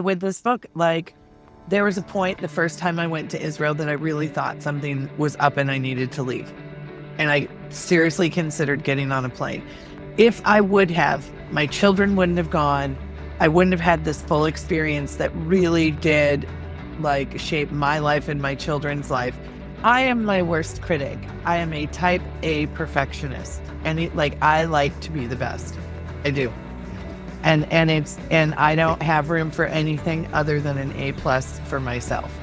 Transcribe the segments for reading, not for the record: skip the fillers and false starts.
With this book, like, there was a point the first time I went to Israel that I really thought something was up and I needed to leave. And I seriously considered getting on a plane. If I would have, my children wouldn't have gone. I wouldn't have had this full experience that really did like shape my life and my children's life. I am my worst critic. I am a type A perfectionist. And I like to be the best. I do. And I don't have room for anything other than an A+ for myself.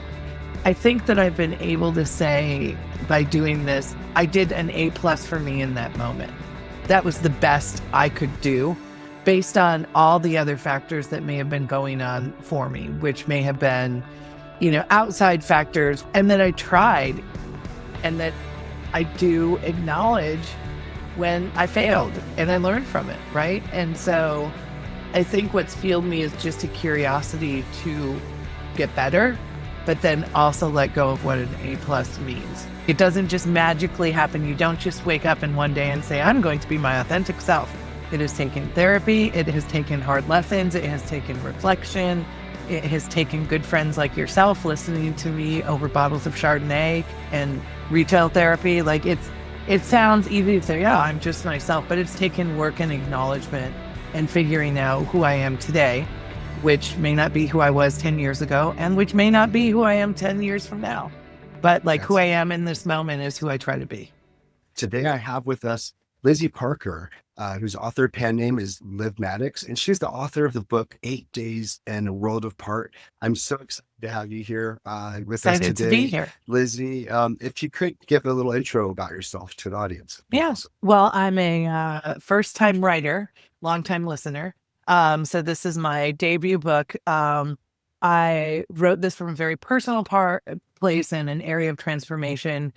I think that I've been able to say by doing this, I did an A+ for me in that moment. That was the best I could do based on all the other factors that may have been going on for me, which may have been, outside factors, and that I tried, and that I do acknowledge when I failed and I learned from it, right? And so I think what's fueled me is just a curiosity to get better, but then also let go of what an A+ means. It doesn't just magically happen. You don't just wake up in one day and say, I'm going to be my authentic self. It has taken therapy. It has taken hard lessons. It has taken reflection. It has taken good friends like yourself listening to me over bottles of Chardonnay and retail therapy. Like it sounds easy to say, yeah, I'm just myself, but it's taken work and acknowledgement and figuring out who I am today, which may not be who I was 10 years ago and which may not be who I am 10 years from now. But who I am in this moment is who I try to be. Today I have with us Lizzie Parker, whose author pen name is Maddux, and she's the author of the book 8 Days and a World Apart. I'm so excited to have you here with us today. Excited to be here. Lizzie, if you could give a little intro about yourself to the audience. Yeah. Well, I'm a first-time writer, long-time listener. So this is my debut book. I wrote this from a very personal place in an area of transformation,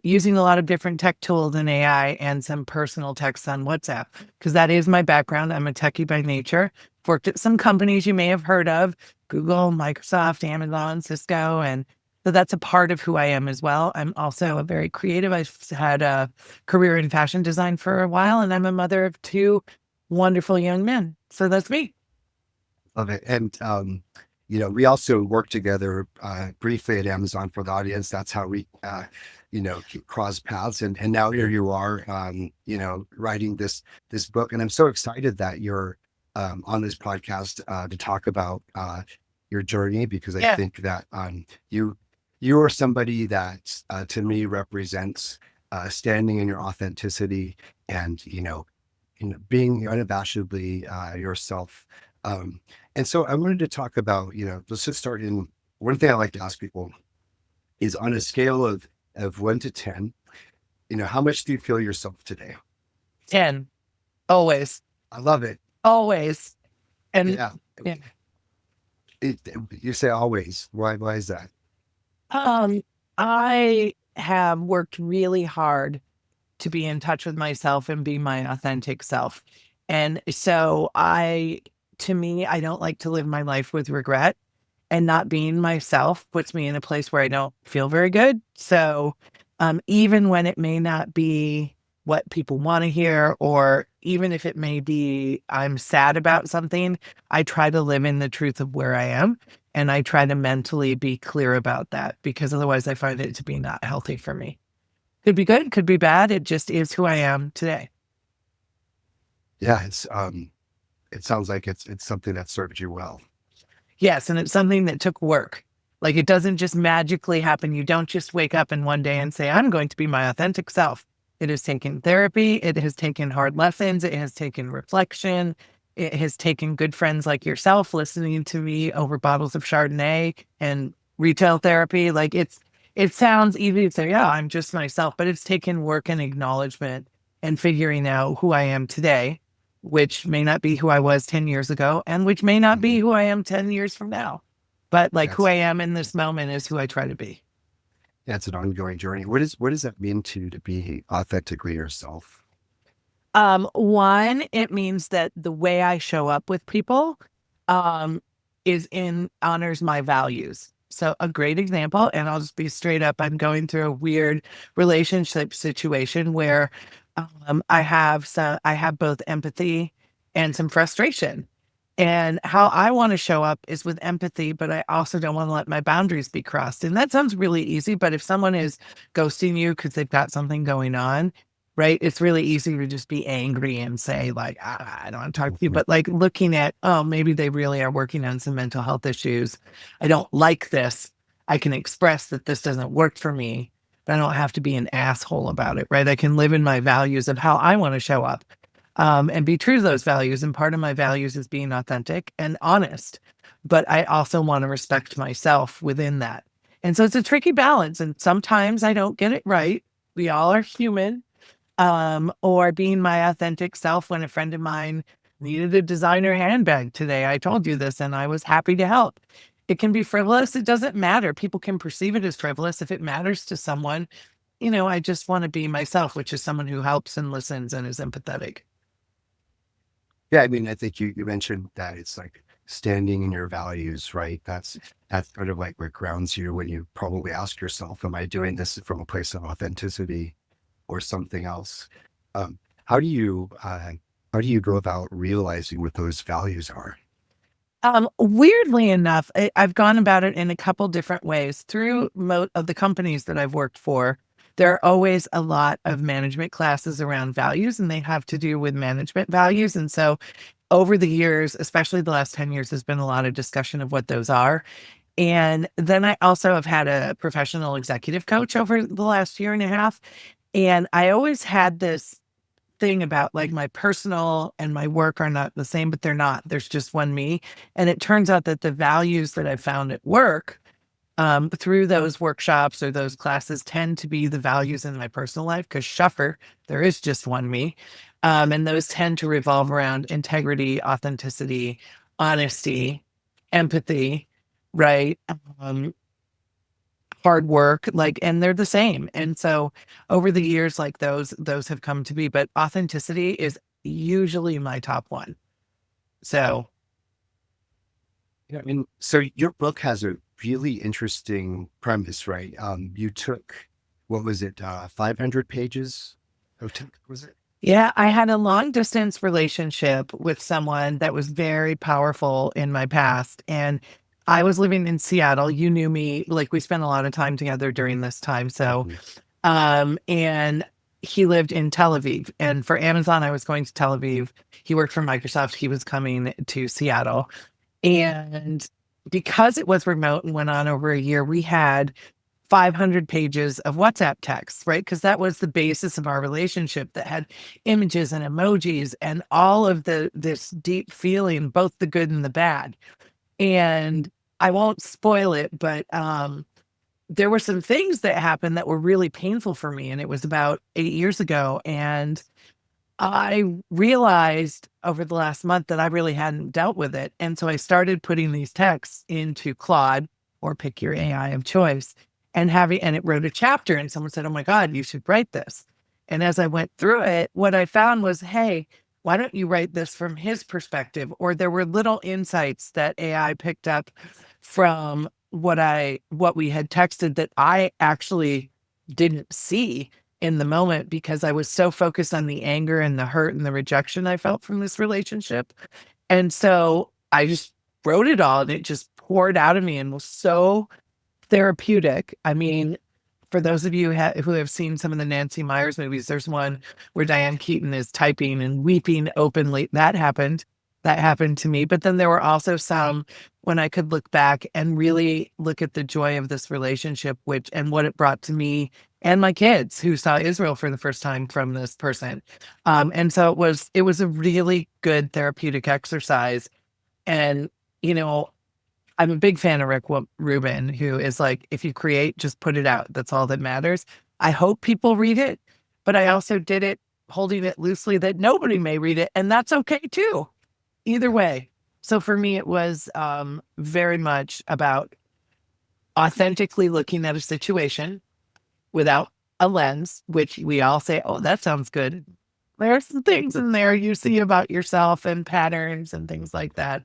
using a lot of different tech tools and AI and some personal texts on WhatsApp, because that is my background. I'm a techie by nature. Worked at some companies you may have heard of, Google, Microsoft, Amazon, Cisco, and so that's a part of who I am as well. I'm also a very creative. I've had a career in fashion design for a while, and I'm a mother of 2 wonderful young men. So that's me. Love it. And, we also worked together briefly at Amazon for the audience. That's how we, cross paths. And now here you are, writing this book. And I'm so excited that you're on this podcast to talk about your journey, because I think that you are somebody that to me represents standing in your authenticity and, being unabashedly yourself. And so I wanted to talk about, let's just start in one thing I like to ask people is, on a scale of 1 to 10, how much do you feel yourself today? 10. Always. I love it. Always. And yeah. You say always. Why is that? I have worked really hard to be in touch with myself and be my authentic self. And so to me, I don't like to live my life with regret, and not being myself puts me in a place where I don't feel very good. So even when it may not be what people want to hear, or even if it may be I'm sad about something, I try to live in the truth of where I am. And I try to mentally be clear about that, because otherwise I find it to be not healthy for me. Could be good, could be bad. It just is who I am today. Yeah, it sounds like it's something that served you well. Yes, and it's something that took work. Like, it doesn't just magically happen. You don't just wake up in one day and say, I'm going to be my authentic self. It has taken therapy. It has taken hard lessons. It has taken reflection. It has taken good friends like yourself listening to me over bottles of Chardonnay and retail therapy. Like, it sounds easy to say, yeah, I'm just myself, but it's taken work and acknowledgement and figuring out who I am today, which may not be who I was 10 years ago and which may not be who I am 10 years from now. But who I am in this moment is who I try to be. Yeah, it's an ongoing journey. What does that mean to be authentically yourself? One, it means that the way I show up with people honors my values. So a great example, and I'll just be straight up, I'm going through a weird relationship situation where I have both empathy and some frustration. And how I want to show up is with empathy, but I also don't want to let my boundaries be crossed. And that sounds really easy, but if someone is ghosting you because they've got something going on, right? It's really easy to just be angry and say, like, I don't want to talk to you. Mhm. But like looking at, oh, maybe they really are working on some mental health issues. I don't like this. I can express that this doesn't work for me, but I don't have to be an asshole about it, right? I can live in my values of how I want to show up, and be true to those values. And part of my values is being authentic and honest, but I also want to respect myself within that. And so it's a tricky balance. And sometimes I don't get it right. We all are human. Or being my authentic self when a friend of mine needed a designer handbag today. I told you this and I was happy to help. It can be frivolous. It doesn't matter. People can perceive it as frivolous. If it matters to someone, I just want to be myself, which is someone who helps and listens and is empathetic. Yeah, I mean, I think you mentioned that it's like standing in your values, right? That's sort of like what grounds you when you probably ask yourself, am I doing this from a place of authenticity or something else? Um, how do you how do you go about realizing what those values are? Weirdly enough, I've gone about it in a couple different ways. Through of the companies that I've worked for, there are always a lot of management classes around values, and they have to do with management values. And so, over the years, especially the last 10 years, there's been a lot of discussion of what those are. And then I also have had a professional executive coach over the last year and a half. And I always had this thing about like my personal and my work are not the same, but they're not. There's just one me. And it turns out that the values that I found at work, through those workshops or those classes tend to be the values in my personal life because Shuffer, there is just one me. And those tend to revolve around integrity, authenticity, honesty, empathy, right? Um, Hard work, like, and they're the same. And so over the years, like those have come to be, but authenticity is usually my top one. So Yeah, I mean, so your book has a really interesting premise, right? You took, what was it, 500 pages of text, was it? yeah, I had a long distance relationship with someone that was very powerful in my past. And I was living in Seattle. You knew me, like we spent a lot of time together during this time. So, Mhm. and he lived in Tel Aviv. And for Amazon, I was going to Tel Aviv. He worked for Microsoft. He was coming to Seattle. And because it was remote and went on over a year, we had 500 pages of WhatsApp texts, right? Because that was the basis of our relationship that had images and emojis and all of this deep feeling, both the good and the bad. And I won't spoil it, but there were some things that happened that were really painful for me. And it was about 8 years ago. And I realized over the last month that I really hadn't dealt with it. And so I started putting these texts into Claude or pick your AI of choice and it wrote a chapter. And someone said, "Oh my God, you should write this." And as I went through it, what I found was, hey, why don't you write this from his perspective? Or there were little insights that AI picked up from what we had texted that I actually didn't see in the moment because I was so focused on the anger and the hurt and the rejection I felt from this relationship. And so I just wrote it all and it just poured out of me and was so therapeutic. I mean, for those of you who have seen some of the Nancy Myers movies, there's one where Diane Keaton is typing and weeping openly. That happened. That happened to me. But then there were also some when I could look back and really look at the joy of this relationship, which and what it brought to me and my kids who saw Israel for the first time from this person. And so it was a really good therapeutic exercise. And you know, I'm a big fan of Rick Rubin, who is like, if you create, just put it out. That's all that matters. I hope people read it, but I also did it holding it loosely that nobody may read it, and that's okay too. Either way. So for me, it was very much about authentically looking at a situation without a lens, which we all say, "Oh, that sounds good." There's some things in there you see about yourself and patterns and things like that,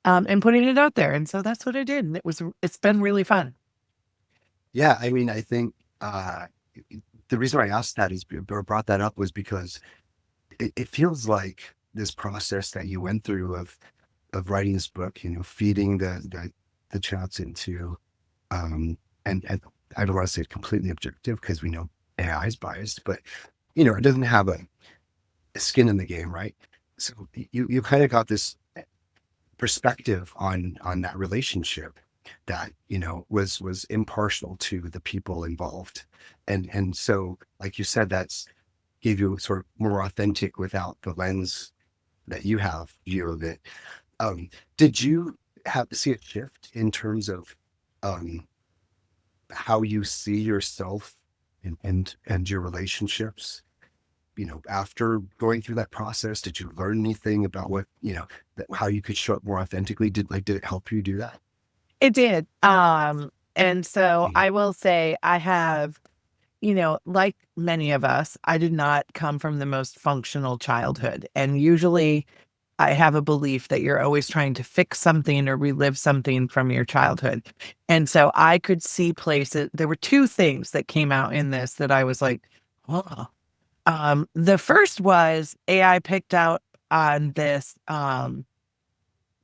and putting it out there. And so that's what I did. And it's been really fun. Yeah, I mean, I think the reason I asked that is or brought that up was because it feels like this process that you went through of of writing this book, you know, feeding the chats into, and I don't want to say completely objective because we know AI is biased, but you know, it doesn't have a skin in the game, right? So you kind of got this perspective on that relationship that, you know, was impartial to the people involved. And so, like you said, that's gave you sort of more authentic without the lens that you have view of it. Um, did you have to see a shift in terms of um, how you see yourself and your relationships? You know, after going through that process, did you learn anything about what, you know, how you could show up more authentically? Did it help you do that? It did. And so Mhm. I will say I have, like many of us, I did not come from the most functional childhood. And usually I have a belief that you're always trying to fix something or relive something from your childhood. And so I could see places. There were two things that came out in this that I was like, oh. The first was AI picked out on this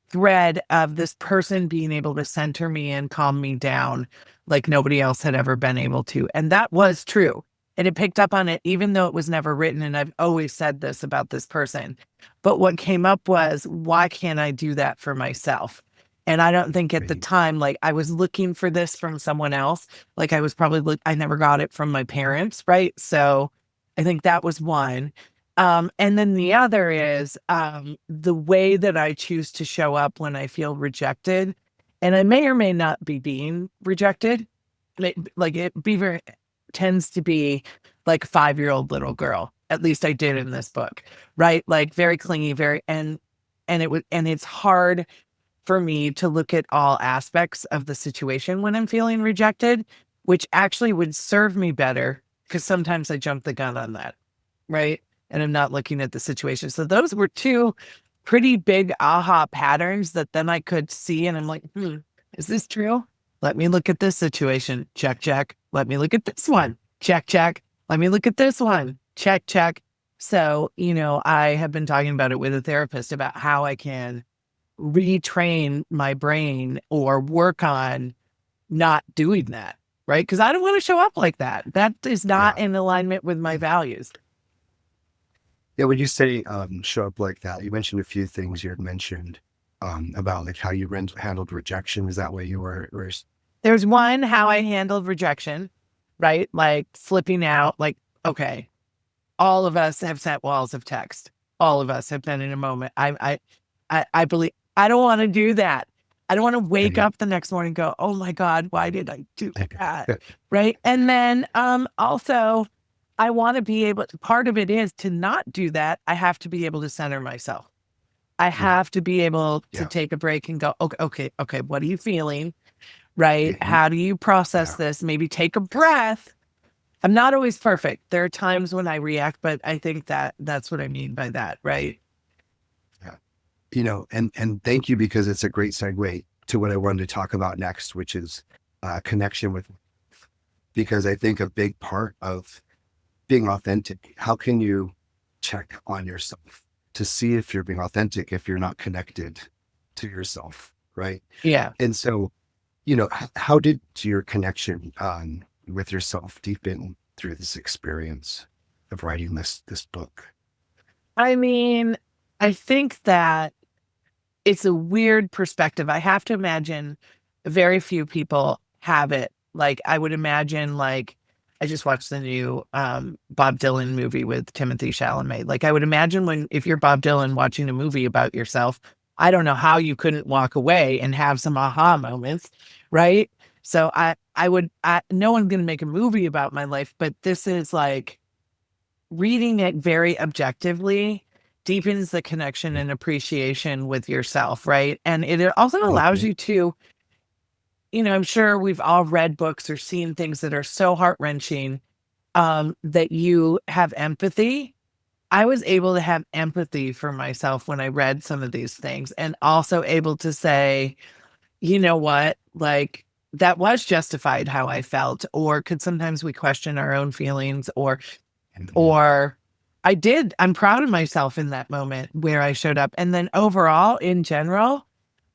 thread of this person being able to center me and calm me down like nobody else had ever been able to. And that was true. And it picked up on it, even though it was never written. And I've always said this about this person. But what came up was, why can't I do that for myself? And I don't think at the Right. time, like I was looking for this from someone else. Like I was probably, I never got it from my parents. Right. So I think that was one. And then the other is the way that I choose to show up when I feel rejected. And I may or may not be being rejected. Like it beaver tends to be like a 5-year-old little girl. At least I did in this book, right? Like very clingy, and it's hard for me to look at all aspects of the situation when I'm feeling rejected, which actually would serve me better because sometimes I jump the gun on that, right? And I'm not looking at the situation. So those were two pretty big aha patterns that then I could see. And I'm like, is this true? Let me look at this situation. Check, check. Let me look at this one. Check, check. Let me look at this one. Check, check. So, I have been talking about it with a therapist about how I can retrain my brain or work on not doing that, right? Because I don't want to show up like that. That is not Yeah. in alignment with my values. Yeah. When you say show up like that, you mentioned a few things you had mentioned about like how you handled rejection. Is that what you were There's one, how I handled rejection, right? Like flipping out, like, okay, all of us have sent walls of text. All of us have been in a moment. I believe I don't want to do that. I don't want to wake Mhm. up the next morning and go, oh my God, why did I do that? Right. And then also I want to be able to, part of it is to not do that. I have to be able to center myself. I Yeah. have to be able to Yeah. take a break and go, okay, okay, okay, what are you feeling? Right? Mhm. How do you process Yeah. this? Maybe take a breath. I'm not always perfect. There are times when I react, but I think that that's what I mean by that, right? Yeah. You know, and thank you because it's a great segue to what I wanted to talk about next, which is connection with, because I think a big part of being authentic, how can you check on yourself to see if you're being authentic if you're not connected to yourself, right? Yeah. And so, you know, how did your connection with yourself deepen through this experience of writing this book? I mean, I think that it's a weird perspective. I have to imagine very few people have it. Like I would imagine like I just watched the new Bob Dylan movie with Timothy Chalamet. Like I would imagine when if you're Bob Dylan watching a movie about yourself, I don't know how you couldn't walk away and have some aha moments, right? So no one's gonna make a movie about my life, but this is like reading it very objectively deepens the connection and appreciation with yourself, right? And it also allows Mhm. you to, I'm sure we've all read books or seen things that are so heart-wrenching that you have empathy. I was able to have empathy for myself when I read some of these things and also able to say, you know what, like that was justified how I felt, or could sometimes we question our own feelings Mhm. or I did. I'm proud of myself in that moment where I showed up. And then overall, in general,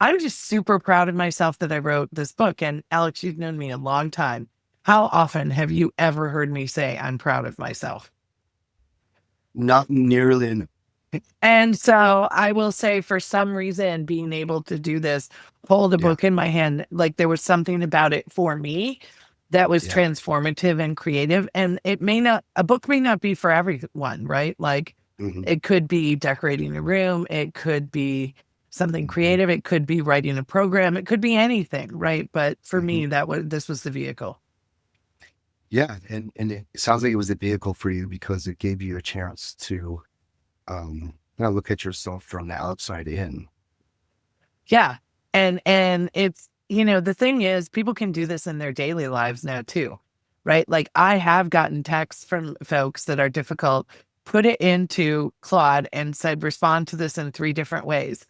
I'm just super proud of myself that I wrote this book. And Alex, you've known me a long time. How often have you ever heard me say I'm proud of myself? Not nearly enough. And so I will say, for some reason, being able to do this, hold a Yeah. book in my hand, like there was something about it for me that was Yeah. transformative and creative. And a book may not be for everyone, right? Like Hmm. it could be decorating a room, it could be something Hmm. creative, it could be writing a program, it could be anything, right? But for Hmm. me, this was the vehicle. Yeah. And it sounds like it was a vehicle for you because it gave you a chance to look at yourself from the outside in. Yeah. And it's, the thing is people can do this in their daily lives now too, right? Like I have gotten texts from folks that are difficult, put it into Claude and said, respond to this in 3 different ways.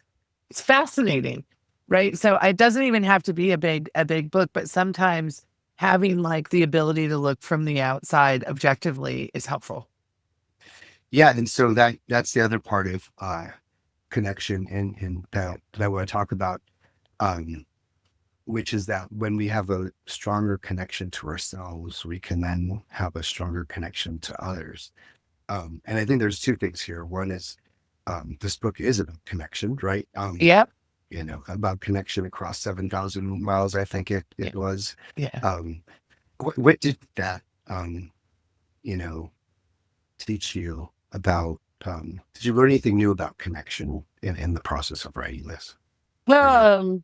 It's fascinating, right? So it doesn't even have to be a big book, but sometimes having like the ability to look from the outside objectively is helpful. Yeah. And so that's the other part of connection and that I want to talk about. Um, which is that when we have a stronger connection to ourselves, we can then have a stronger connection to others. And I think there's two things here. One is this book is about connection, right? Yep. About connection across 7,000 miles, I think Yeah. it was. Yeah. Um, what did that, you know, teach you about, did you learn anything new about connection in the process of writing this for you? Well,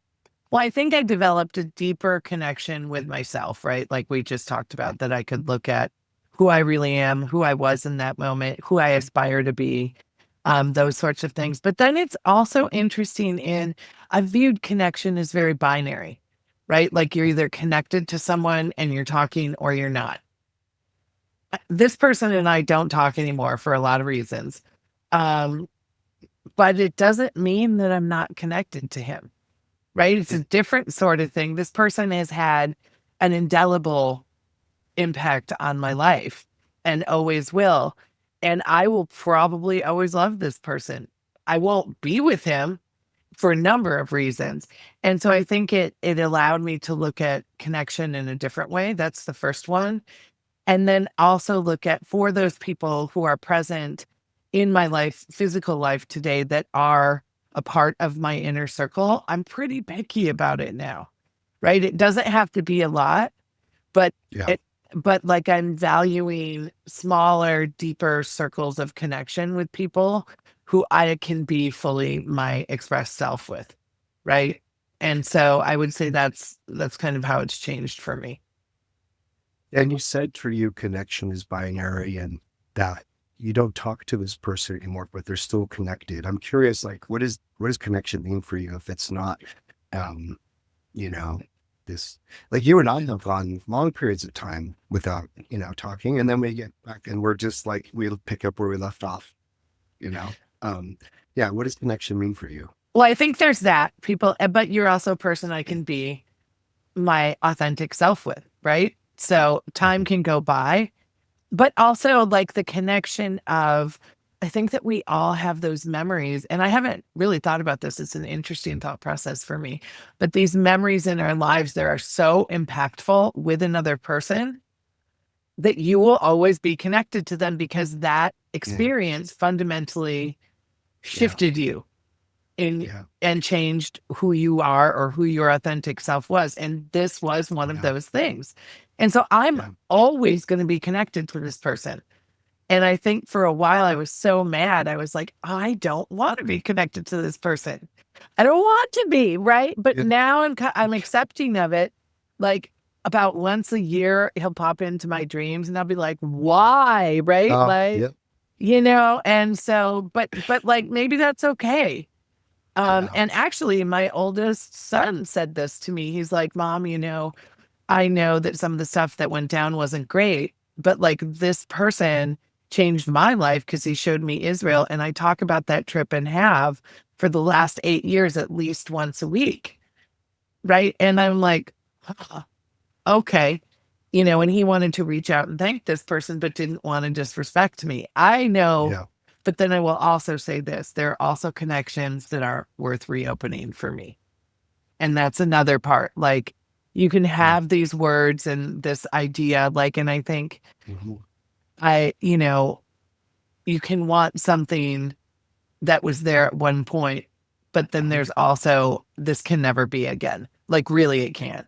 Well, I think I developed a deeper connection with myself, right? Like we just talked about, that I could look at who I really am, who I was in that moment, who I aspire to be, those sorts of things. But then it's also interesting I viewed connection as very binary, right? Like you're either connected to someone and you're talking or you're not. This person and I don't talk anymore for a lot of reasons. Um, but it doesn't mean that I'm not connected to him, right? It's a different sort of thing. This person has had an indelible impact on my life and always will. And I will probably always love this person. I won't be with him for a number of reasons. And so I think it allowed me to look at connection in a different way. That's the first one. And then also look at, for those people who are present in my life, physical life today, that are a part of my inner circle, I'm pretty picky about it now, right? It doesn't have to be a lot, but Yeah. it, but like I'm valuing smaller, deeper circles of connection with people who I can be fully my expressed self with, right? And so I would say that's kind of how it's changed for me. And you said for you, connection is binary and that you don't talk to this person anymore, but they're still connected. I'm curious, like, what does connection mean for you if it's not, um, you know, this, like you and I have gone long periods of time without, talking. And then we get back and we're just like, we'll pick up where we left off, you know? Um, yeah. What does connection mean for you? Well, I think there's that people, but you're also a person I can be my authentic self with, right? So time Mhm. can go by, but also like the connection of, I think that we all have those memories. And I haven't really thought about this. It's an interesting thought process for me. But these memories in our lives that are so impactful with another person that you will always be connected to them because that Yeah. experience fundamentally Yeah. shifted you in Yeah. and changed who you are or who your authentic self was. And this was one of Yeah. those things. And so I'm Yeah. always going to be connected to this person. And I think for a while I was so mad. I was like, I don't want to be connected to this person. I don't want to be, right? But Yeah. now I'm accepting of it. Like about once a year, he'll pop into my dreams and I'll be like, why? Right? Oh, Like, yeah. and so, but like maybe that's okay. Yeah. And actually, my oldest son said this to me. He's like, Mom, I know that some of the stuff that went down wasn't great, but like this person changed my life because he showed me Israel. And I talk about that trip and have for the last 8 years, at least once a week. Right. And I'm like, "Huh, okay. And he wanted to reach out and thank this person, but didn't want to disrespect me. I know Yeah. But then I will also say this, there are also connections that are worth reopening for me. And that's another part. Like, you can have these words and this idea, like, and I think you know, you can want something that was there at one point, but then there's also, this can never be again. Like, really, it can't.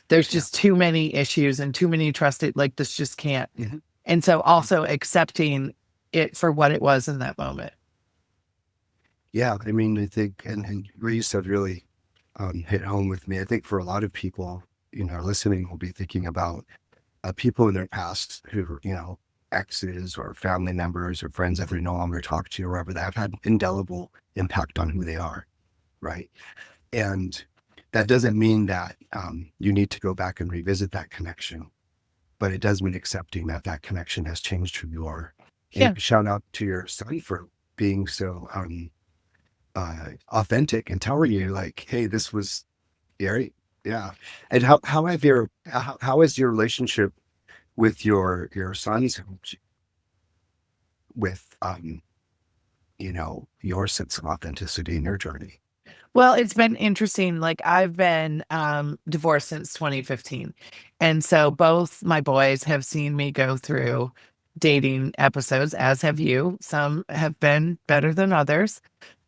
There's just too many issues and too many trusted, like, this just can't. And so also accepting it for what it was in that moment. Yeah, I mean, I think, and what you said really hit home with me. I think for a lot of people, listening will be thinking about people in their past who, exes or family members or friends that they no longer talk to or whatever, that have had indelible impact on who they are, right? And that doesn't mean that you need to go back and revisit that connection, but it does mean accepting that that connection has changed who you are. Yeah. And shout out to your son for being so authentic and telling you, like, hey, this was Gary. Yeah. And how has your relationship with your sons with your sense of authenticity in your journey? Well, it's been interesting. Like, I've been divorced since 2015. And so both my boys have seen me go through dating episodes, as have you. Some have been better than others.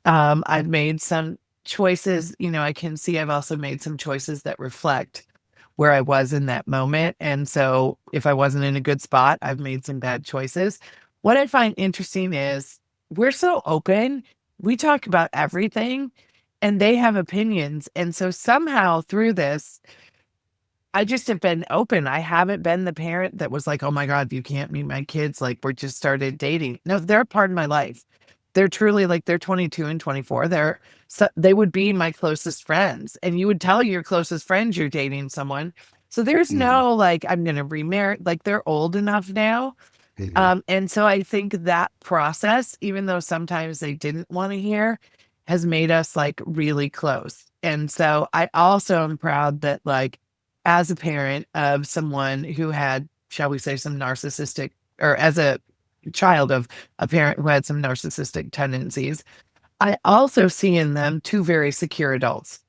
I've made some choices, I can see I've also made some choices that reflect where I was in that moment. And so if I wasn't in a good spot, I've made some bad choices. What I find interesting is we're so open. We talk about everything and they have opinions. And so somehow through this, I just have been open. I haven't been the parent that was like, oh my God, you can't meet my kids. Like, we're just started dating. No, they're a part of my life. They're truly, like, they're 22 and 24. They would be my closest friends. And you would tell your closest friends you're dating someone. So there's no, like, I'm going to remarry. Like, they're old enough now. And so I think that process, even though sometimes they didn't want to hear, has made us, like, really close. And so I also am proud that, like, as a parent of someone who had, shall we say, some narcissistic, or as a child of a parent who had some narcissistic tendencies, I also see in them two very secure adults.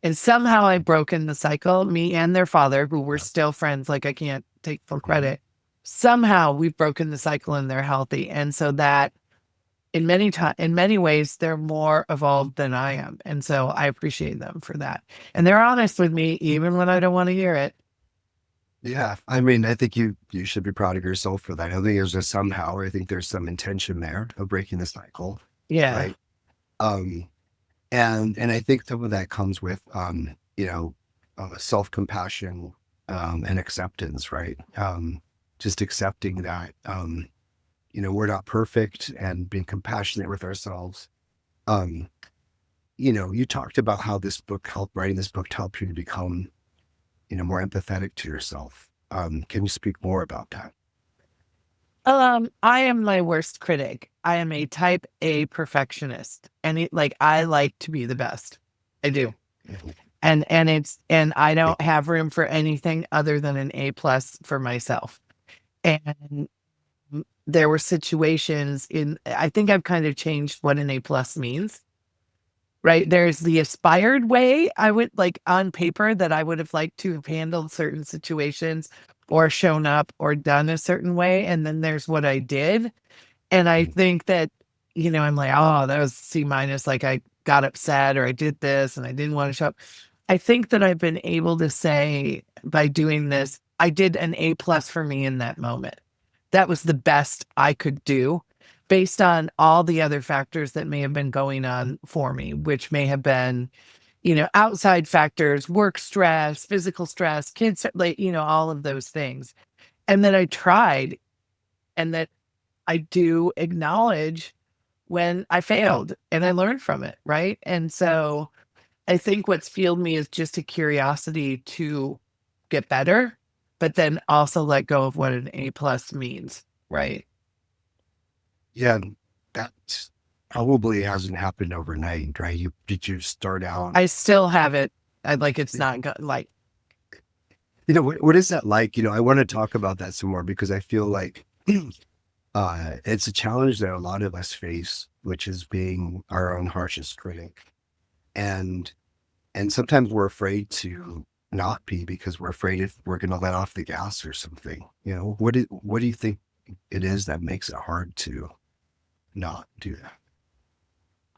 And somehow I've broken the cycle, me and their father, who were still friends, like, I can't take full credit. Somehow we've broken the cycle and they're healthy. And so that in many ways, they're more evolved than I am. And so I appreciate them for that. And they're honest with me, even when I don't want to hear it. Yeah. I mean, I think you should be proud of yourself for that. I think there's a somehow, I think there's some intention there of breaking the cycle. Yeah. Right. And I think some of that comes with, self-compassion, and acceptance, right? Just accepting that, we're not perfect and being compassionate with ourselves. You talked about how writing this book helped you to become, more empathetic to yourself. Can you speak more about that? I am my worst critic. I am a type A perfectionist. And I like to be the best. I do. And I don't have room for anything other than an A+ for myself. And there were situations I think I've kind of changed what an A+ means. Right. There's the aspired way I would, like, on paper, that I would have liked to have handled certain situations or shown up or done a certain way. And then there's what I did. And I think that, I'm like, oh, that was C-. Like, I got upset or I did this and I didn't want to show up. I think that I've been able to say, by doing this, I did an A+ for me in that moment. That was the best I could do based on all the other factors that may have been going on for me, which may have been, outside factors, work stress, physical stress, kids, like, all of those things. And that I tried, and that I do acknowledge when I failed and I learned from it. Right. And so I think what's fueled me is just a curiosity to get better, but then also let go of what an A+ means. Right. Yeah, that probably hasn't happened overnight, right? Did you start out? I still have it. It's not like, what is that like? I want to talk about that some more, because I feel like It's a challenge that a lot of us face, which is being our own harshest critic. And sometimes we're afraid to not be because we're afraid if we're going to let off the gas or something. What do you think it is that makes it hard to not do that?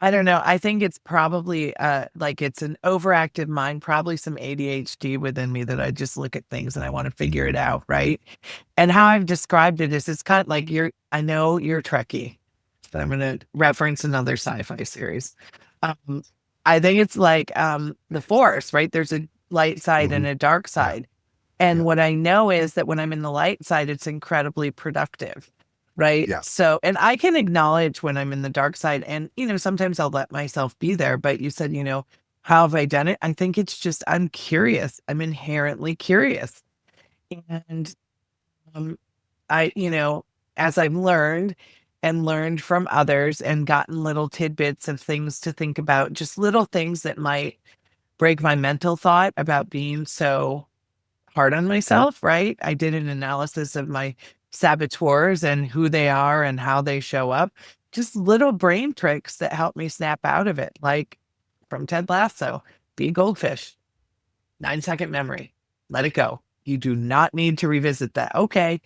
I don't know. I think it's probably like it's an overactive mind, probably some ADHD within me that I just look at things and I want to figure it out, right? And how I've described it is it's kind of like I know you're Trekkie, but I'm going to reference another sci-fi series. Um, I think it's like the Force, right? There's a light side Hmm. and a dark Yeah. side. And Yeah. what I know is that when I'm in the light side, it's incredibly productive. Right. Yeah. So, and I can acknowledge when I'm in the dark side and, sometimes I'll let myself be there. But you said, how have I done it? I think it's just, I'm curious. I'm inherently curious. And um, I, as I've learned and learned from others and gotten little tidbits of things to think about, just little things that might break my mental thought about being so hard on myself, right? I did an analysis of my saboteurs and who they are and how they show up. Just little brain tricks that help me snap out of it. Like from Ted Lasso, be a goldfish, 9-second memory, let it go. You do not need to revisit that. Okay.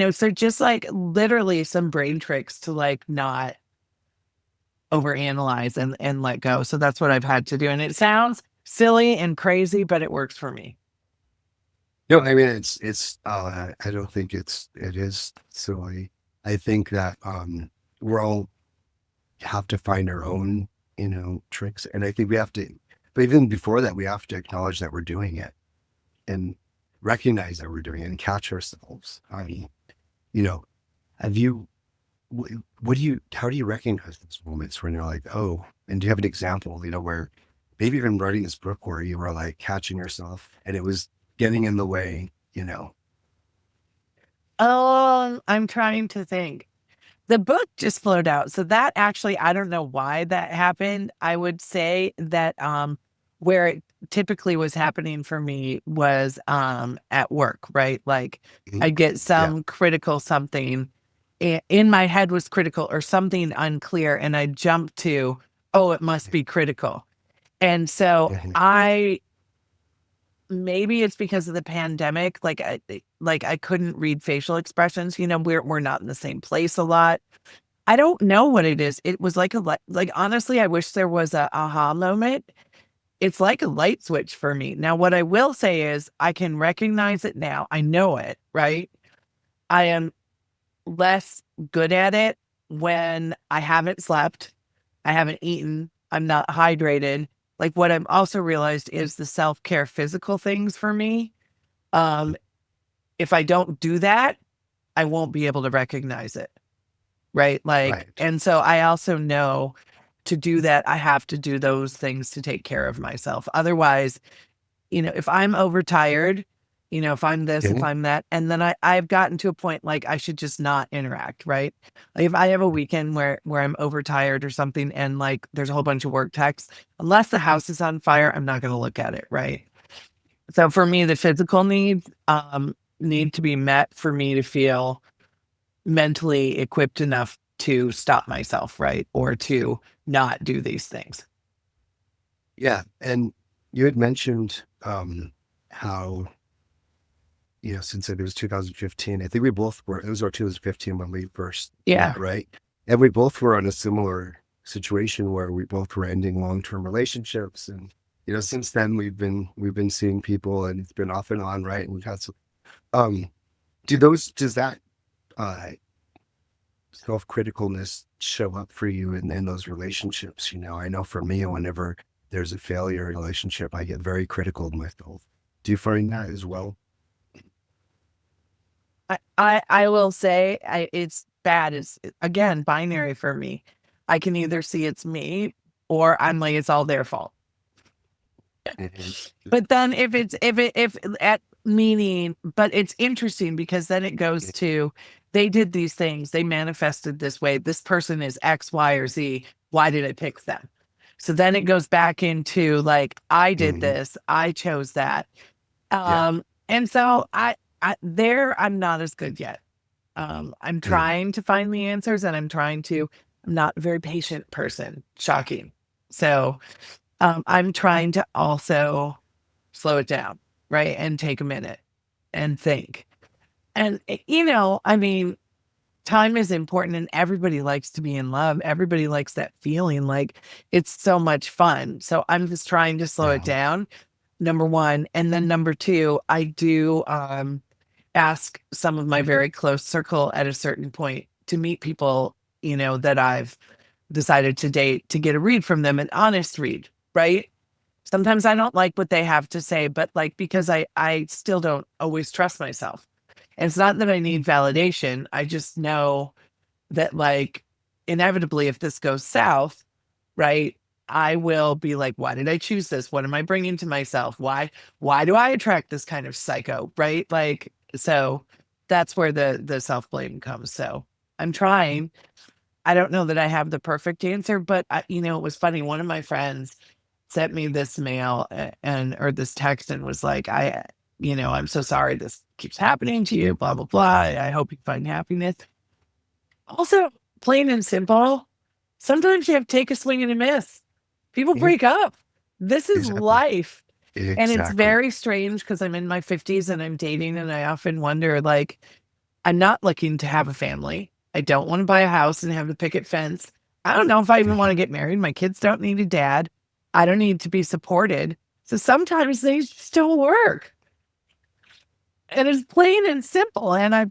So just like literally some brain tricks to like not overanalyze and let go. So that's what I've had to do. And it sounds silly and crazy, but it works for me. No, I mean I don't think it is silly. I think that we're all have to find our own, tricks. And I think we have to, but even before that, we have to acknowledge that we're doing it and recognize that we're doing it and catch ourselves. I mean, you know, have you, how do you recognize those moments when you're like, oh, and do you have an example, where maybe even writing this book where you were like catching yourself and it was getting in the way? Oh, I'm trying to think. The book just flowed out. So that actually, I don't know why that happened. I would say that where it typically was happening for me was at work, right? Like Mhm. I get Yeah. some critical something in my head was critical or something unclear and I jump to, oh, it must be critical. And so Mhm. I maybe it's because of the pandemic, like I couldn't read facial expressions, we're not in the same place a lot. I don't know what it is. It was like like honestly, I wish there was a aha moment. It's like a light switch for me. Now, what I will say is I can recognize it now. I know it, right? I am less good at it when I haven't slept, I haven't eaten, I'm not hydrated. Like what I've also realized is the self-care physical things for me. Um, if I don't do that, I won't be able to recognize it. Right. Like, Right. and so I also know to do that, I have to do those things to take care of myself. Otherwise, if I'm overtired, if I'm this, if Mhm. I'm that, and then I've gotten to a point like I should just not interact, right? Like if I have a weekend where I'm overtired or something and like there's a whole bunch of work texts, unless the house is on fire, I'm not going to look at it, right? So for me, the physical needs need to be met for me to feel mentally equipped enough to stop myself, right? Or to not do these things. Yeah. And you had mentioned how, since it was 2015, I think we both were, it was our 2015 when we first Yeah. met, right? And we both were in a similar situation where we both were ending long-term relationships. And, since then we've been seeing people and it's been off and on, right? And we've had some, um, does that, uh, self-criticalness show up for you in those relationships? I know for me, whenever there's a failure in a relationship, I get very critical of myself. Do you find that as well? I will say it's bad. It's again binary for me. I can either see it's me or I'm like it's all their fault. Mhm. But then if at meaning, but it's interesting because then it goes to they did these things, they manifested this way. This person is X, Y, or Z. Why did I pick them? So then it goes back into like I did Mhm. this, I chose that. Yeah. And so I there I'm not as good yet. I'm Mm. trying to find the answers, and I'm not a very patient person. Shocking. So I'm trying to also slow it down, right? And take a minute and think. And, I mean, time is important and everybody likes to be in love. Everybody likes that feeling like it's so much fun. So I'm just trying to slow it Yeah. down, number one. And then number two, I do ask some of my very close circle at a certain point to meet people, that I've decided to date, to get a read from them, an honest read, right? Sometimes I don't like what they have to say, but like because I still don't always trust myself. And it's not that I need validation. I just know that like inevitably if this goes south, right? I will be like, why did I choose this? What am I bringing to myself? Why do I attract this kind of psycho, right? Like so that's where the self-blame comes. So I'm trying. I don't know that I have the perfect answer, but it was funny. One of my friends sent me this mail or this text and was like, I'm so sorry this keeps happening to you, blah, blah, blah. I hope you find happiness. Also, plain and simple, sometimes you have to take a swing and a miss. People Yeah, break up. This is exactly. life. And it's Exactly. very strange because I'm in my 50s and I'm dating, and I often wonder, like, I'm not looking to have a family. I don't want to buy a house and have a picket fence. I don't know if I even want to get married. My kids don't need a dad. I don't need to be supported. So sometimes things just don't work. And it's plain and simple. And I